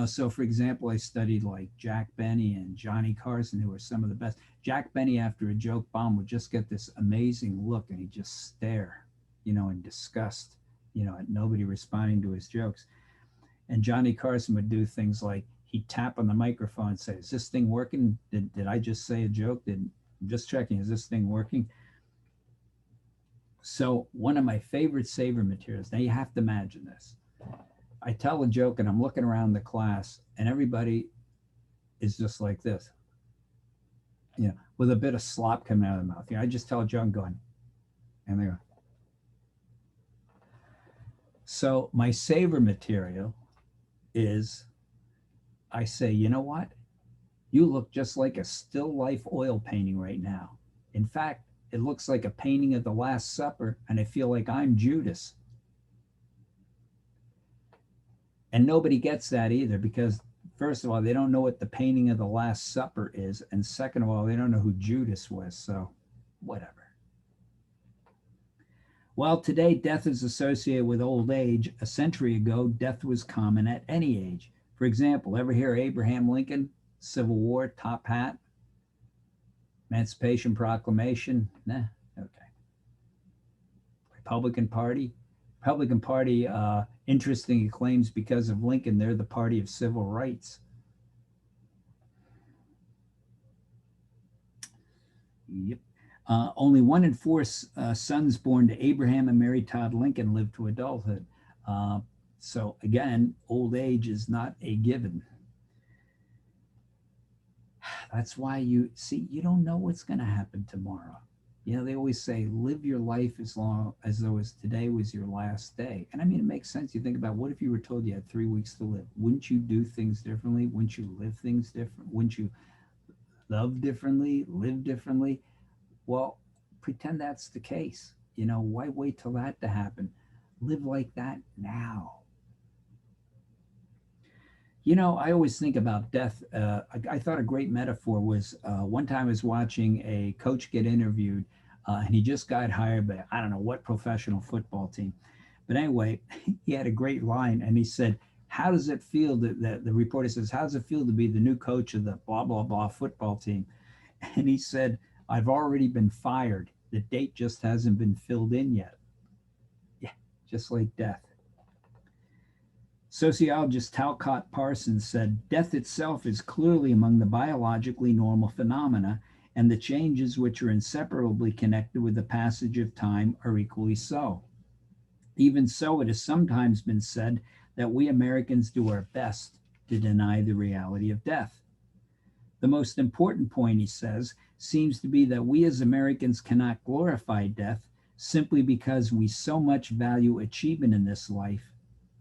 So for example, I studied like Jack Benny and Johnny Carson, who are some of the best. Jack Benny, after a joke bomb, would just get this amazing look and he'd just stare, in disgust, at nobody responding to his jokes. And Johnny Carson would do things like he'd tap on the microphone and say, "Is this thing working? Did I just say a joke? I'm just checking, is this thing working?" So one of my favorite saver materials, now you have to imagine this. I tell a joke and I'm looking around the class and everybody is just like this, with a bit of slop coming out of the mouth. I just tell a joke and going, and they go. So my saver material is, I say, you know what? You look just like a still life oil painting right now. In fact, it looks like a painting of the Last Supper, and I feel like I'm Judas. And nobody gets that either because, first of all, they don't know what the painting of the Last Supper is. And second of all, they don't know who Judas was. So, whatever. While today death is associated with old age, a century ago, death was common at any age. For example, ever hear Abraham Lincoln, Civil War, top hat, Emancipation Proclamation? Nah, okay. Republican Party. Republican Party, interesting claims because of Lincoln, they're the party of civil rights. Yep. Only 1 in 4 sons born to Abraham and Mary Todd Lincoln lived to adulthood. So again, old age is not a given. That's why you don't know what's going to happen tomorrow. They always say, live your life as long as though as today was your last day. And I mean, it makes sense. You think about, what if you were told you had 3 weeks to live? Wouldn't you do things differently? Wouldn't you live things different? Wouldn't you love differently, live differently? Well, pretend that's the case. Why wait till that to happen? Live like that now. I always think about death. I thought a great metaphor was one time I was watching a coach get interviewed, and he just got hired by, I don't know what professional football team. But anyway, he had a great line, and he said, "How does it feel?" The reporter says, "How does it feel to be the new coach of the blah, blah, blah football team?" And he said, "I've already been fired. The date just hasn't been filled in yet." Yeah, just like death. Sociologist Talcott Parsons said, "Death itself is clearly among the biologically normal phenomena, and the changes which are inseparably connected with the passage of time are equally so. Even so, it has sometimes been said that we Americans do our best to deny the reality of death. The most important point," he says, "seems to be that we as Americans cannot glorify death simply because we so much value achievement in this life,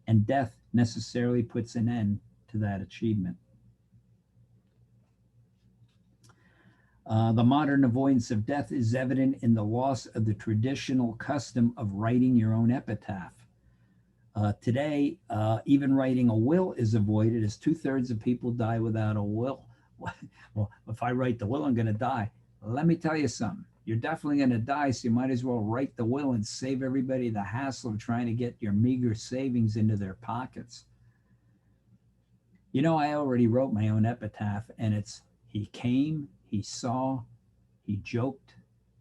and death necessarily puts an end to that achievement." The modern avoidance of death is evident in the loss of the traditional custom of writing your own epitaph. Today, even writing a will is avoided, as 2/3 of people die without a will. Well, if I write the will, I'm going to die. Let me tell you something. You're definitely going to die, so you might as well write the will and save everybody the hassle of trying to get your meager savings into their pockets. I already wrote my own epitaph, and it's, "He came, he saw, he joked,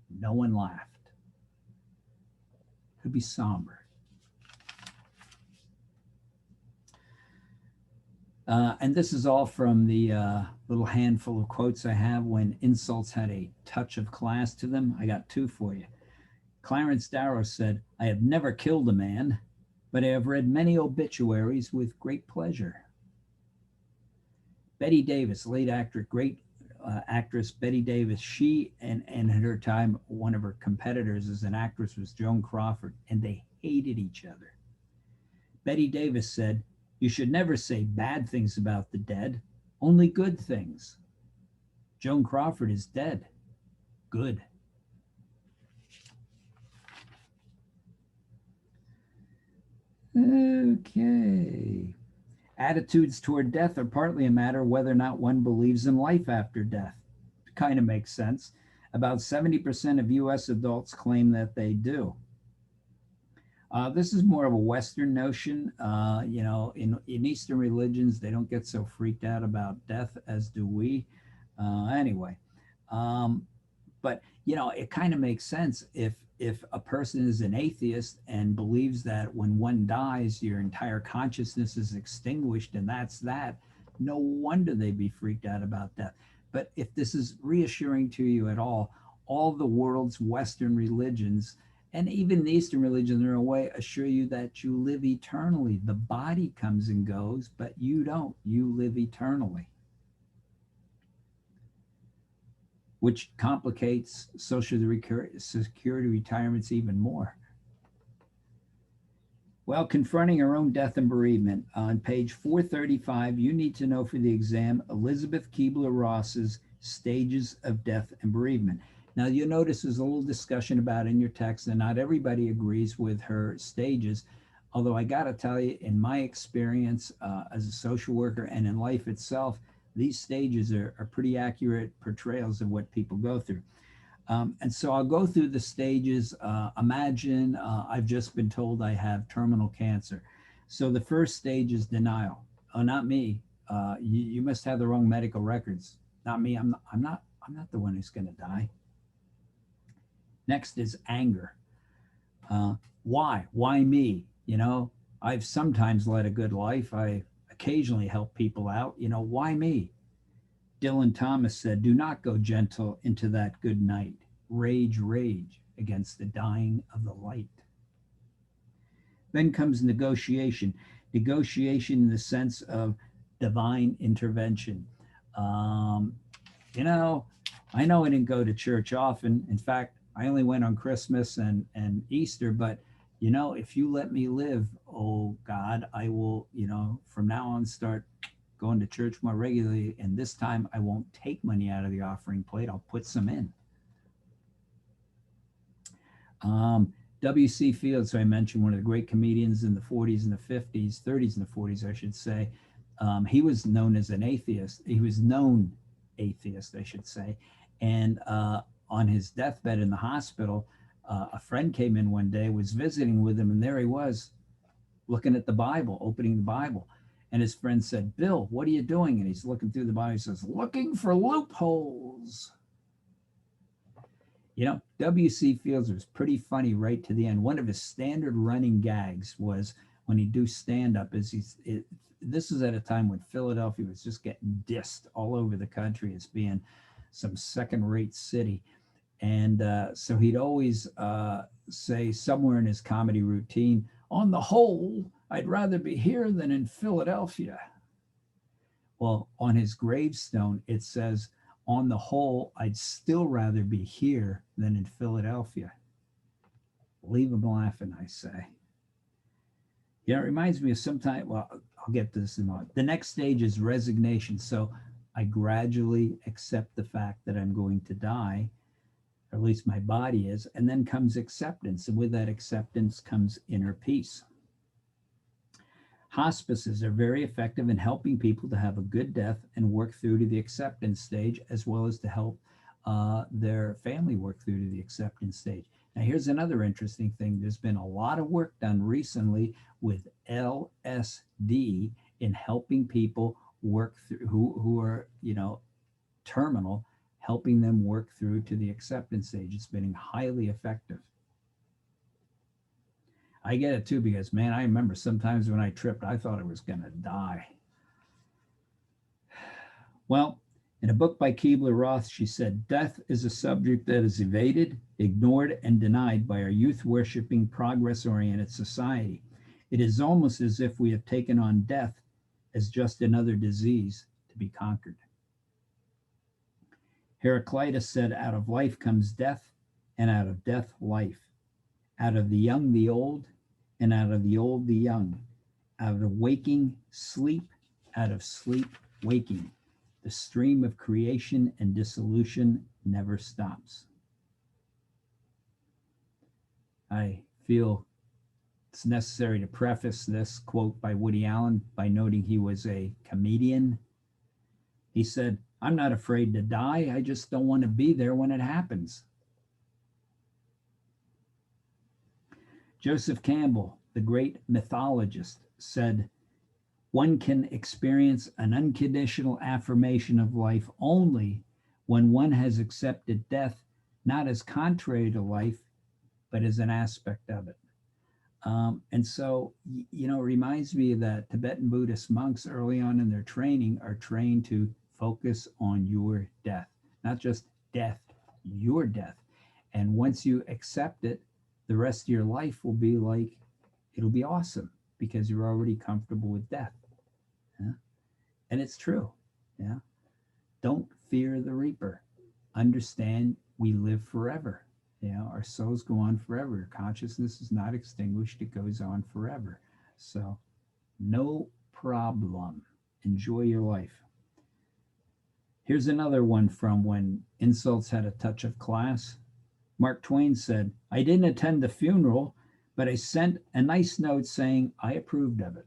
no one laughed." Could be somber. And this is all from the little handful of quotes I have when insults had a touch of class to them. I got 2 for you. Clarence Darrow said, "I have never killed a man, but I have read many obituaries with great pleasure." Betty Davis, late actor, great actress Betty Davis, she and at her time, one of her competitors as an actress was Joan Crawford, and they hated each other. Betty Davis said, "You should never say bad things about the dead, only good things. Joan Crawford is dead. Good." Okay. Attitudes toward death are partly a matter of whether or not one believes in life after death. Kind of makes sense. About 70% of US adults claim that they do. This is more of a Western notion. In Eastern religions, they don't get so freaked out about death as do we. Anyway, um, but it kind of makes sense if a person is an atheist and believes that when one dies, your entire consciousness is extinguished and that's that. No wonder they'd be freaked out about death. But if this is reassuring to you at all the world's Western religions and even the Eastern religions in a way assure you that you live eternally. The body comes and goes, but you don't. You live eternally, which complicates Social Security retirements even more. Well, confronting our own death and bereavement. On page 435, you need to know for the exam Elizabeth Kubler-Ross's stages of death and bereavement. Now, you'll notice there's a little discussion about it in your text, and not everybody agrees with her stages. Although I got to tell you, in my experience as a social worker and in life itself, these stages are pretty accurate portrayals of what people go through. And so I'll go through the stages. Imagine I've just been told I have terminal cancer. So the first stage is denial. Oh, not me. You must have the wrong medical records. Not me. I'm not the one who's going to die. Next is anger. Why? Why me? I've sometimes led a good life. I occasionally help people out. Why me? Dylan Thomas said, do not go gentle into that good night. Rage, rage against the dying of the light. Then comes negotiation. Negotiation in the sense of divine intervention. I know I didn't go to church often. In fact, I only went on Christmas and Easter, but if you let me live, oh God, I will, from now on start going to church more regularly. And this time I won't take money out of the offering plate. I'll put some in. W.C. Fields, so I mentioned, one of the great comedians in the 40s and the 50s, 30s and the 40s, I should say. He was known as an atheist. He was known atheist, I should say. And on his deathbed in the hospital, a friend came in one day, was visiting with him, and there he was looking at the Bible, opening the Bible. And his friend said, Bill, what are you doing? And he's looking through the Bible. He says, looking for loopholes. W.C. Fields was pretty funny right to the end. One of his standard running gags was when he'd do stand-up, this was at a time when Philadelphia was just getting dissed all over the country as being some second-rate city. And so he'd always say somewhere in his comedy routine, on the whole, I'd rather be here than in Philadelphia. Well, on his gravestone, it says, on the whole, I'd still rather be here than in Philadelphia. Leave him laughing, I say. It reminds me of sometime, well, I'll get to this in a moment. The next stage is resignation. So I gradually accept the fact that I'm going to die, or at least my body is, and then comes acceptance. And with that acceptance comes inner peace. Hospices are very effective in helping people to have a good death and work through to the acceptance stage, as well as to help their family work through to the acceptance stage. Now, here's another interesting thing. There's been a lot of work done recently with LSD in helping people work through who are, terminal, helping them work through to the acceptance stage. It's been highly effective. I get it too, because man, I remember sometimes when I tripped, I thought I was going to die. Well, in a book by Kubler-Ross, she said, death is a subject that is evaded, ignored, and denied by our youth-worshipping, progress-oriented society. It is almost as if we have taken on death as just another disease to be conquered. Heraclitus said, out of life comes death, and out of death, life. Out of the young, the old, and out of the old, the young. Out of waking, sleep, out of sleep, waking. The stream of creation and dissolution never stops. I feel it's necessary to preface this quote by Woody Allen by noting he was a comedian. He said, I'm not afraid to die. I just don't want to be there when it happens. Joseph Campbell, the great mythologist, said, one can experience an unconditional affirmation of life only when one has accepted death not as contrary to life, but as an aspect of it. And so, it reminds me that Tibetan Buddhist monks early on in their training are trained to focus on your death, not just death, your death. And once you accept it, the rest of your life will be like, it'll be awesome because you're already comfortable with death. Yeah? And it's true. Yeah. Don't fear the reaper. Understand we live forever. Our souls go on forever. Consciousness is not extinguished, it goes on forever. So, no problem. Enjoy your life. Here's another one from when insults had a touch of class. Mark Twain said, I didn't attend the funeral, but I sent a nice note saying I approved of it.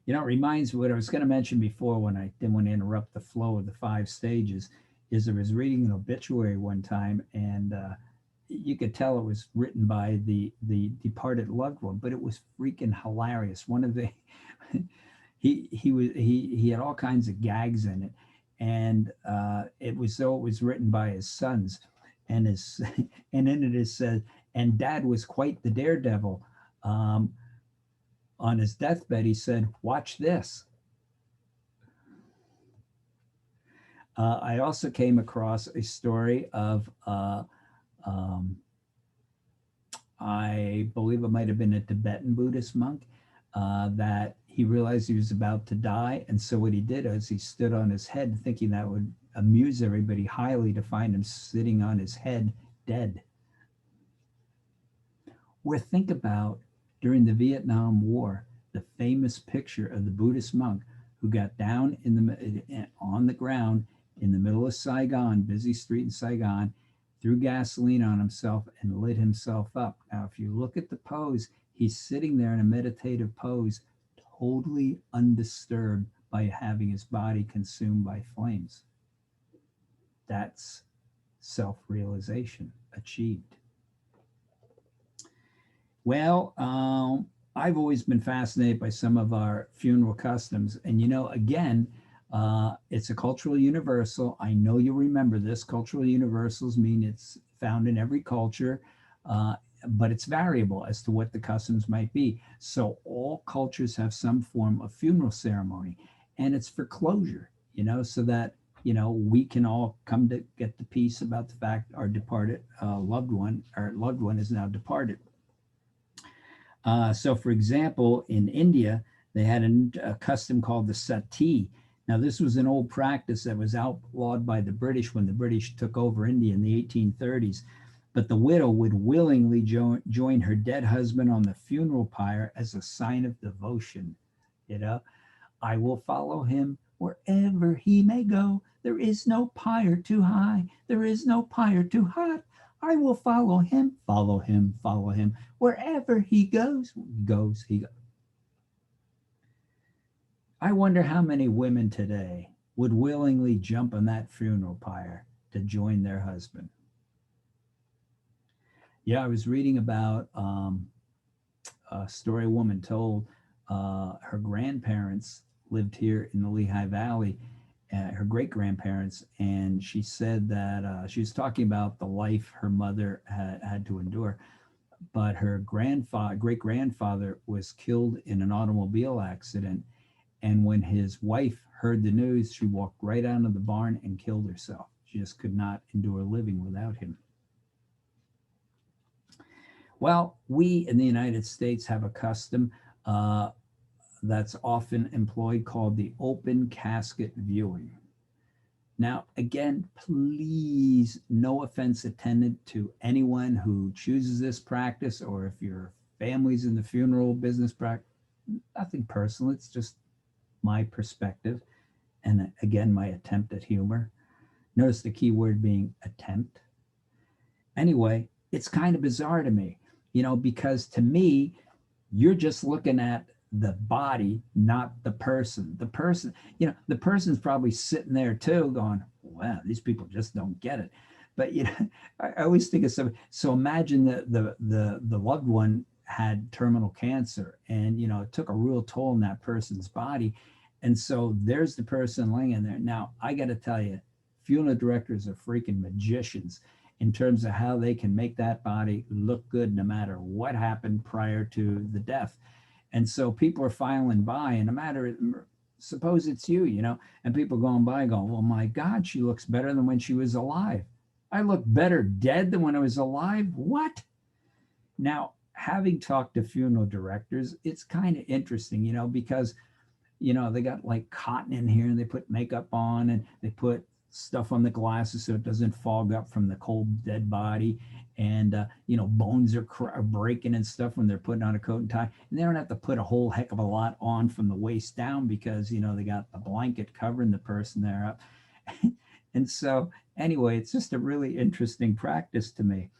It reminds me what I was going to mention before when I didn't want to interrupt the flow of the 5 stages. Is I was reading an obituary one time, and you could tell it was written by the departed loved one, but it was freaking hilarious. One of the he had all kinds of gags in it, and it was written by his sons, and and in it said, and Dad was quite the daredevil. On his deathbed, he said, "Watch this." I also came across a story of, I believe it might have been a Tibetan Buddhist monk, that he realized he was about to die. And so what he did is he stood on his head, thinking that would amuse everybody highly to find him sitting on his head dead. Or think about during the Vietnam War, the famous picture of the Buddhist monk who got down on the ground in the middle of Saigon, busy street in Saigon, threw gasoline on himself and lit himself up. Now, if you look at the pose, he's sitting there in a meditative pose, totally undisturbed by having his body consumed by flames. That's self-realization achieved. Well, I've always been fascinated by some of our funeral customs. And, again, it's a cultural universal. I know you remember this. Cultural universals mean it's found in every culture, but it's variable as to what the customs might be. So all cultures have some form of funeral ceremony, and it's for closure, so that, we can all come to get the peace about the fact our departed loved one is now departed. So, for example, in India, they had a custom called the sati. Now, this was an old practice that was outlawed by the British when the British took over India in the 1830s. But the widow would willingly join her dead husband on the funeral pyre as a sign of devotion. I will follow him wherever he may go. There is no pyre too high. There is no pyre too hot. I will follow him, follow him, follow him. Wherever he goes, he goes. I wonder how many women today would willingly jump on that funeral pyre to join their husband. Yeah, I was reading about a story a woman told. Her grandparents lived here in the Lehigh Valley, her great-grandparents, and she said that she was talking about the life her mother had to endure, but her great-grandfather was killed in an automobile accident, and when his wife heard the news, she walked right out of the barn and killed herself. She just could not endure living without him. Well, we in the United States have a custom that's often employed called the open casket viewing. Now, again, please, no offense intended to anyone who chooses this practice, or if your family's in the funeral business practice, nothing personal. It's just my perspective. And again, my attempt at humor. Notice the key word being attempt. Anyway, it's kind of bizarre to me, because to me, you're just looking at the body, not the person. The person, the person's probably sitting there too going, wow, these people just don't get it. But I always think of something. So imagine the loved one had terminal cancer, and it took a real toll on that person's body. And so there's the person laying in there. Now I got to tell you, funeral directors are freaking magicians in terms of how they can make that body look good no matter what happened prior to the death. And so people are filing by, and no matter, suppose it's you, and people going by going, well, my God, she looks better than when she was alive. I look better dead than when I was alive. What? Now, having talked to funeral directors, it's kind of interesting, because, they got like cotton in here and they put makeup on and they put stuff on the glasses so it doesn't fog up from the cold dead body. And bones are breaking and stuff when they're putting on a coat and tie, and they don't have to put a whole heck of a lot on from the waist down because they got the blanket covering the person there up. And so anyway, it's just a really interesting practice to me.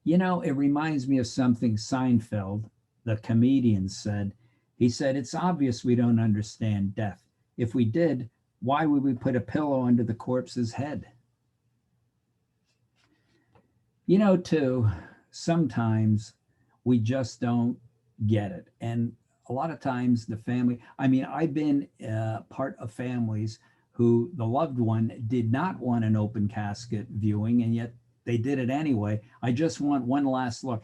It reminds me of something Seinfeld, the comedian, said. He said, it's obvious we don't understand death. If we did, why would we put a pillow under the corpse's head? Too, sometimes we just don't get it. And a lot of times the family, I've been part of families who the loved one did not want an open casket viewing, and yet they did it anyway. I just want one last look.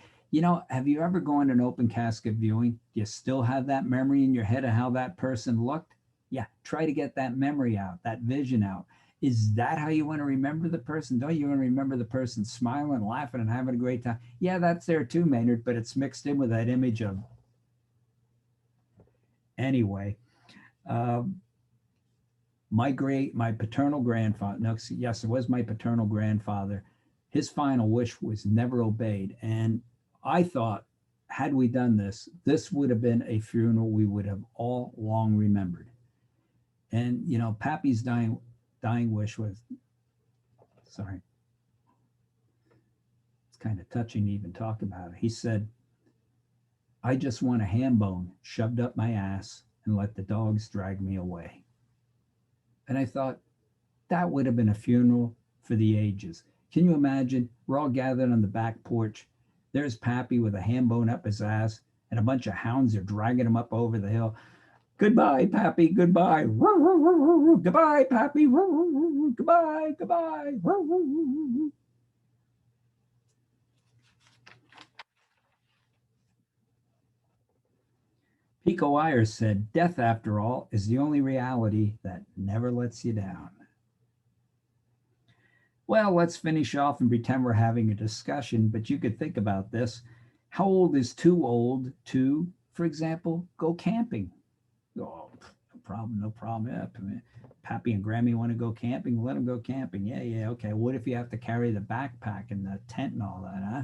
Have you ever gone to an open casket viewing? Do you still have that memory in your head of how that person looked? Yeah, try to get that memory out, that vision out. Is that how you want to remember the person? Don't you want to remember the person smiling, laughing, and having a great time? Yeah, that's there too, Maynard, but it's mixed in with that image of. Anyway, my paternal grandfather, no, yes, it was my paternal grandfather. His final wish was never obeyed. And I thought, had we done this, this would have been a funeral we would have all long remembered. And, Pappy's dying wish was, sorry, it's kind of touching to even talk about it. He said, I just want a ham bone shoved up my ass and let the dogs drag me away. And I thought, that would have been a funeral for the ages. Can you imagine? We're all gathered on the back porch. There's Pappy with a ham bone up his ass, and a bunch of hounds are dragging him up over the hill. Goodbye, Pappy, goodbye. Goodbye, Pappy. Goodbye, goodbye. Pico Iyer said, death, after all, is the only reality that never lets you down. Well, let's finish off and pretend we're having a discussion, but you could think about this. How old is too old to, for example, go camping? Oh, no problem, no problem. Yeah, Pappy and Grammy want to go camping, let them go camping. Yeah, okay. What if you have to carry the backpack and the tent and all that, huh?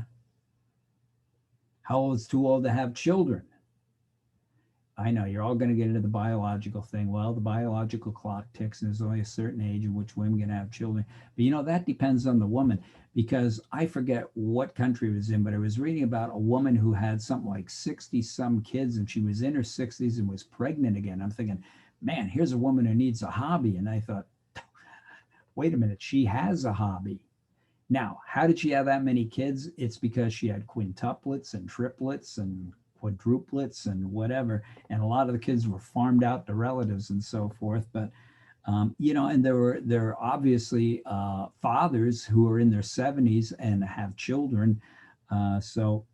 How old is too old to have children? I know you're all going to get into the biological thing. Well, the biological clock ticks, and there's only a certain age in which women can have children. But that depends on the woman, because I forget what country it was in, but I was reading about a woman who had something like 60 some kids, and she was in her 60s and was pregnant again. I'm thinking, man, here's a woman who needs a hobby. And I thought, wait a minute, she has a hobby. Now, how did she have that many kids? It's because she had quintuplets and triplets and quadruplets and whatever, and a lot of the kids were farmed out to relatives and so forth. But and there are obviously fathers who are in their 70s and have children. So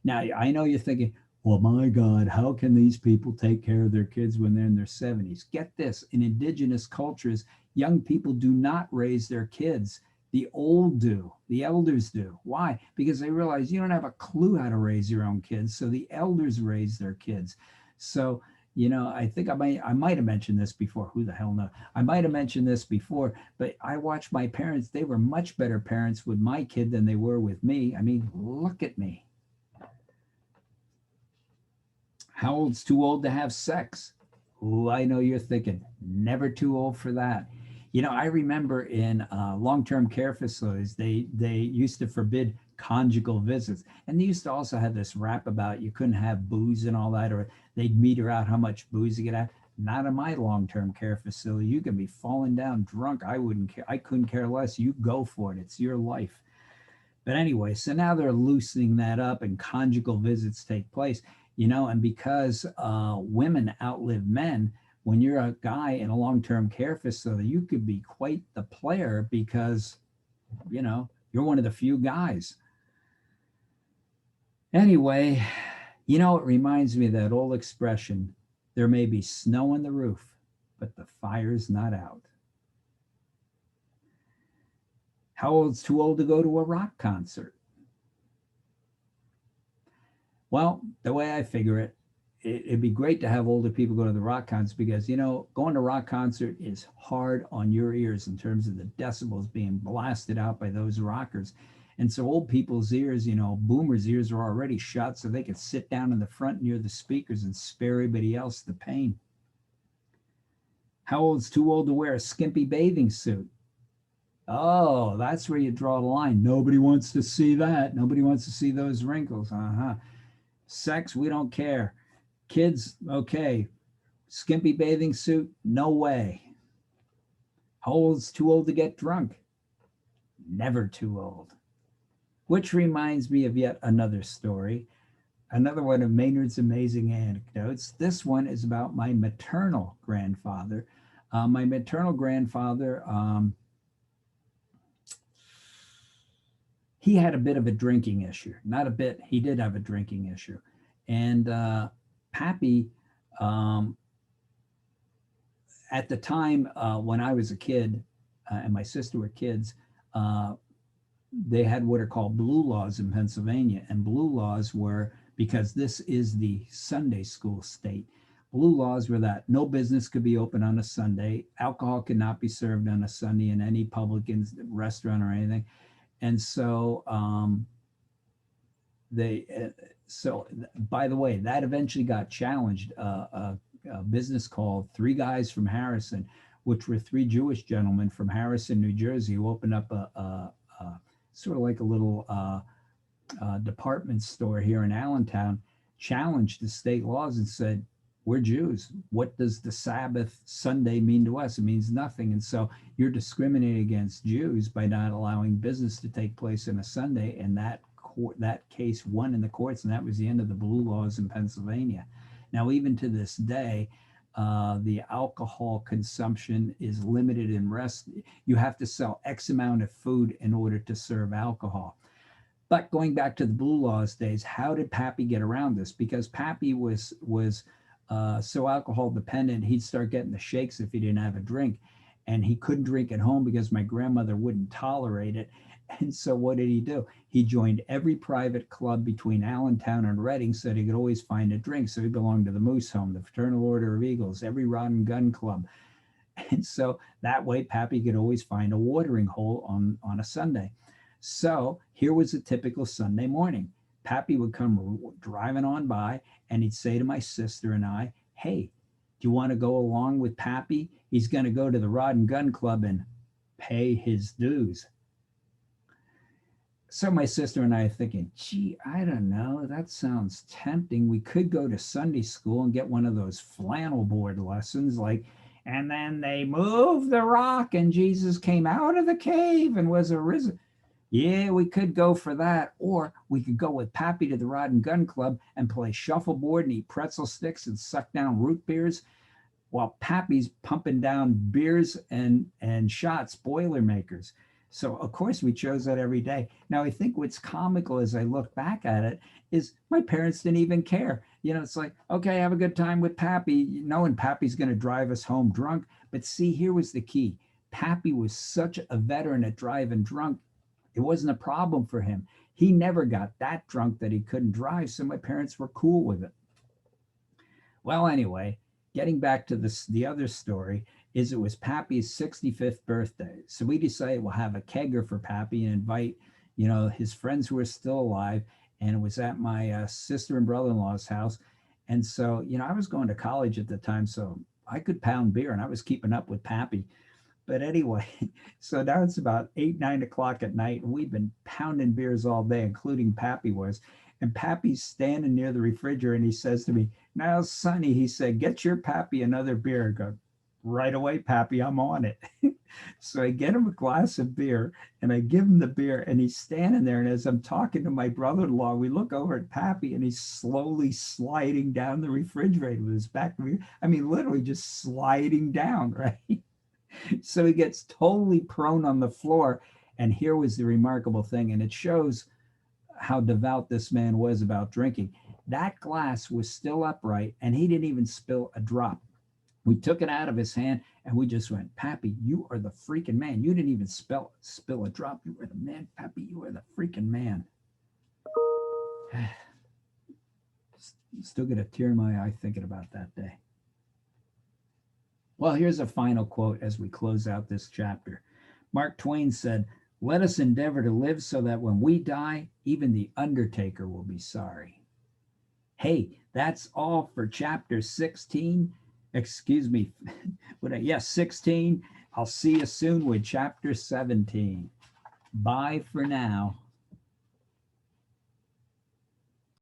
now I know you're thinking, well, my God, how can these people take care of their kids when they're in their 70s? Get this: in indigenous cultures, young people do not raise their kids. The old do, the elders do. Why? Because they realize you don't have a clue how to raise your own kids. So the elders raise their kids. So, I think I might have mentioned this before. Who the hell knows? I might have mentioned this before, but I watched my parents. They were much better parents with my kid than they were with me. Look at me. How old's too old to have sex? Oh, I know you're thinking, never too old for that. I remember in long-term care facilities, they used to forbid conjugal visits. And they used to also have this rap about you couldn't have booze and all that, or they'd meter out how much booze you could have. Not in my long-term care facility. You can be falling down drunk. I wouldn't care. I couldn't care less. You go for it. It's your life. But anyway, so now they're loosening that up and conjugal visits take place, and because women outlive men, when you're a guy in a long-term care facility, you could be quite the player because, you're one of the few guys. Anyway, it reminds me of that old expression, there may be snow on the roof, but the fire's not out. How old's too old to go to a rock concert? Well, the way I figure it, it'd be great to have older people go to the rock concert because, going to a rock concert is hard on your ears in terms of the decibels being blasted out by those rockers. And so old people's ears, boomers' ears are already shut so they could sit down in the front near the speakers and spare everybody else the pain. How old's too old to wear a skimpy bathing suit? Oh, that's where you draw the line. Nobody wants to see that. Nobody wants to see those wrinkles. Sex, we don't care. Kids, okay. Skimpy bathing suit, no way. How old's too old to get drunk? Never too old. Which reminds me of yet another story, another one of Maynard's amazing anecdotes. This one is about my maternal grandfather. My maternal grandfather, he had a bit of a drinking issue. Not a bit, he did have a drinking issue. And Pappy, at the time when I was a kid and my sister were kids, they had what are called blue laws in Pennsylvania. And blue laws were, because this is the Sunday school state, blue laws were that no business could be open on a Sunday. Alcohol could not be served on a Sunday in any public restaurant or anything. And so by the way, that eventually got challenged. A business called Three Guys from Harrison, which were three Jewish gentlemen from Harrison, New Jersey, who opened up a sort of like a little department store here in Allentown, challenged the state laws and said, we're Jews. What does the Sabbath Sunday mean to us? It means nothing. And so you're discriminating against Jews by not allowing business to take place on a Sunday. And that case won in the courts, and that was the end of the blue laws in Pennsylvania. Now, even to this day, the alcohol consumption is limited in rest. You have to sell X amount of food in order to serve alcohol. But going back to the blue laws days, how did Pappy get around this? Because Pappy was so alcohol dependent, he'd start getting the shakes if he didn't have a drink. And he couldn't drink at home because my grandmother wouldn't tolerate it. And so what did he do? He joined every private club between Allentown and Reading so that he could always find a drink. So he belonged to the Moose Home, the Fraternal Order of Eagles, every Rod and Gun Club. And so that way Pappy could always find a watering hole on a Sunday. So here was a typical Sunday morning. Pappy would come driving on by and he'd say to my sister and I, hey, do you want to go along with Pappy? He's going to go to the Rod and Gun Club and pay his dues. So my sister and I are thinking, gee, I don't know, that sounds tempting. We could go to Sunday school and get one of those flannel board lessons like, and then they moved the rock and Jesus came out of the cave and was arisen. Yeah, we could go for that. Or we could go with Pappy to the Rod and Gun Club and play shuffleboard and eat pretzel sticks and suck down root beers while Pappy's pumping down beers and shots, Boilermakers. So, of course, we chose that every day. Now, I think what's comical as I look back at it is my parents didn't even care. It's like, okay, have a good time with Pappy, knowing Pappy's going to drive us home drunk. But see, here was the key. Pappy was such a veteran at driving drunk. It wasn't a problem for him. He never got that drunk that he couldn't drive. So my parents were cool with it. Well, anyway, getting back to the other story, is it was Pappy's 65th birthday. So we decided we'll have a kegger for Pappy and invite, his friends who are still alive. And it was at my sister and brother-in-law's house. And so, I was going to college at the time, so I could pound beer and I was keeping up with Pappy. But anyway, so now it's about 8, 9 o'clock at night, and we've been pounding beers all day, including Pappy was. And Pappy's standing near the refrigerator, and he says to me, "Now, Sonny," he said, "get your Pappy another beer." I go, "Right away, Pappy, I'm on it." So I get him a glass of beer, and I give him the beer, and he's standing there. And as I'm talking to my brother-in-law, we look over at Pappy, and he's slowly sliding down the refrigerator with his back. I mean, literally just sliding down, right? So he gets totally prone on the floor. And here was the remarkable thing, and it shows how devout this man was about drinking. That glass was still upright, and he didn't even spill a drop. We took it out of his hand, and we just went, "Pappy, you are the freaking man. You didn't even spill a drop. You were the man, Pappy. You are the freaking man." Still get a tear in my eye thinking about that day. Well, here's a final quote as we close out this chapter. Mark Twain said, "Let us endeavor to live so that when we die, even the undertaker will be sorry." Hey, that's all for chapter 16. Excuse me. Yes, 16. I'll see you soon with chapter 17. Bye for now.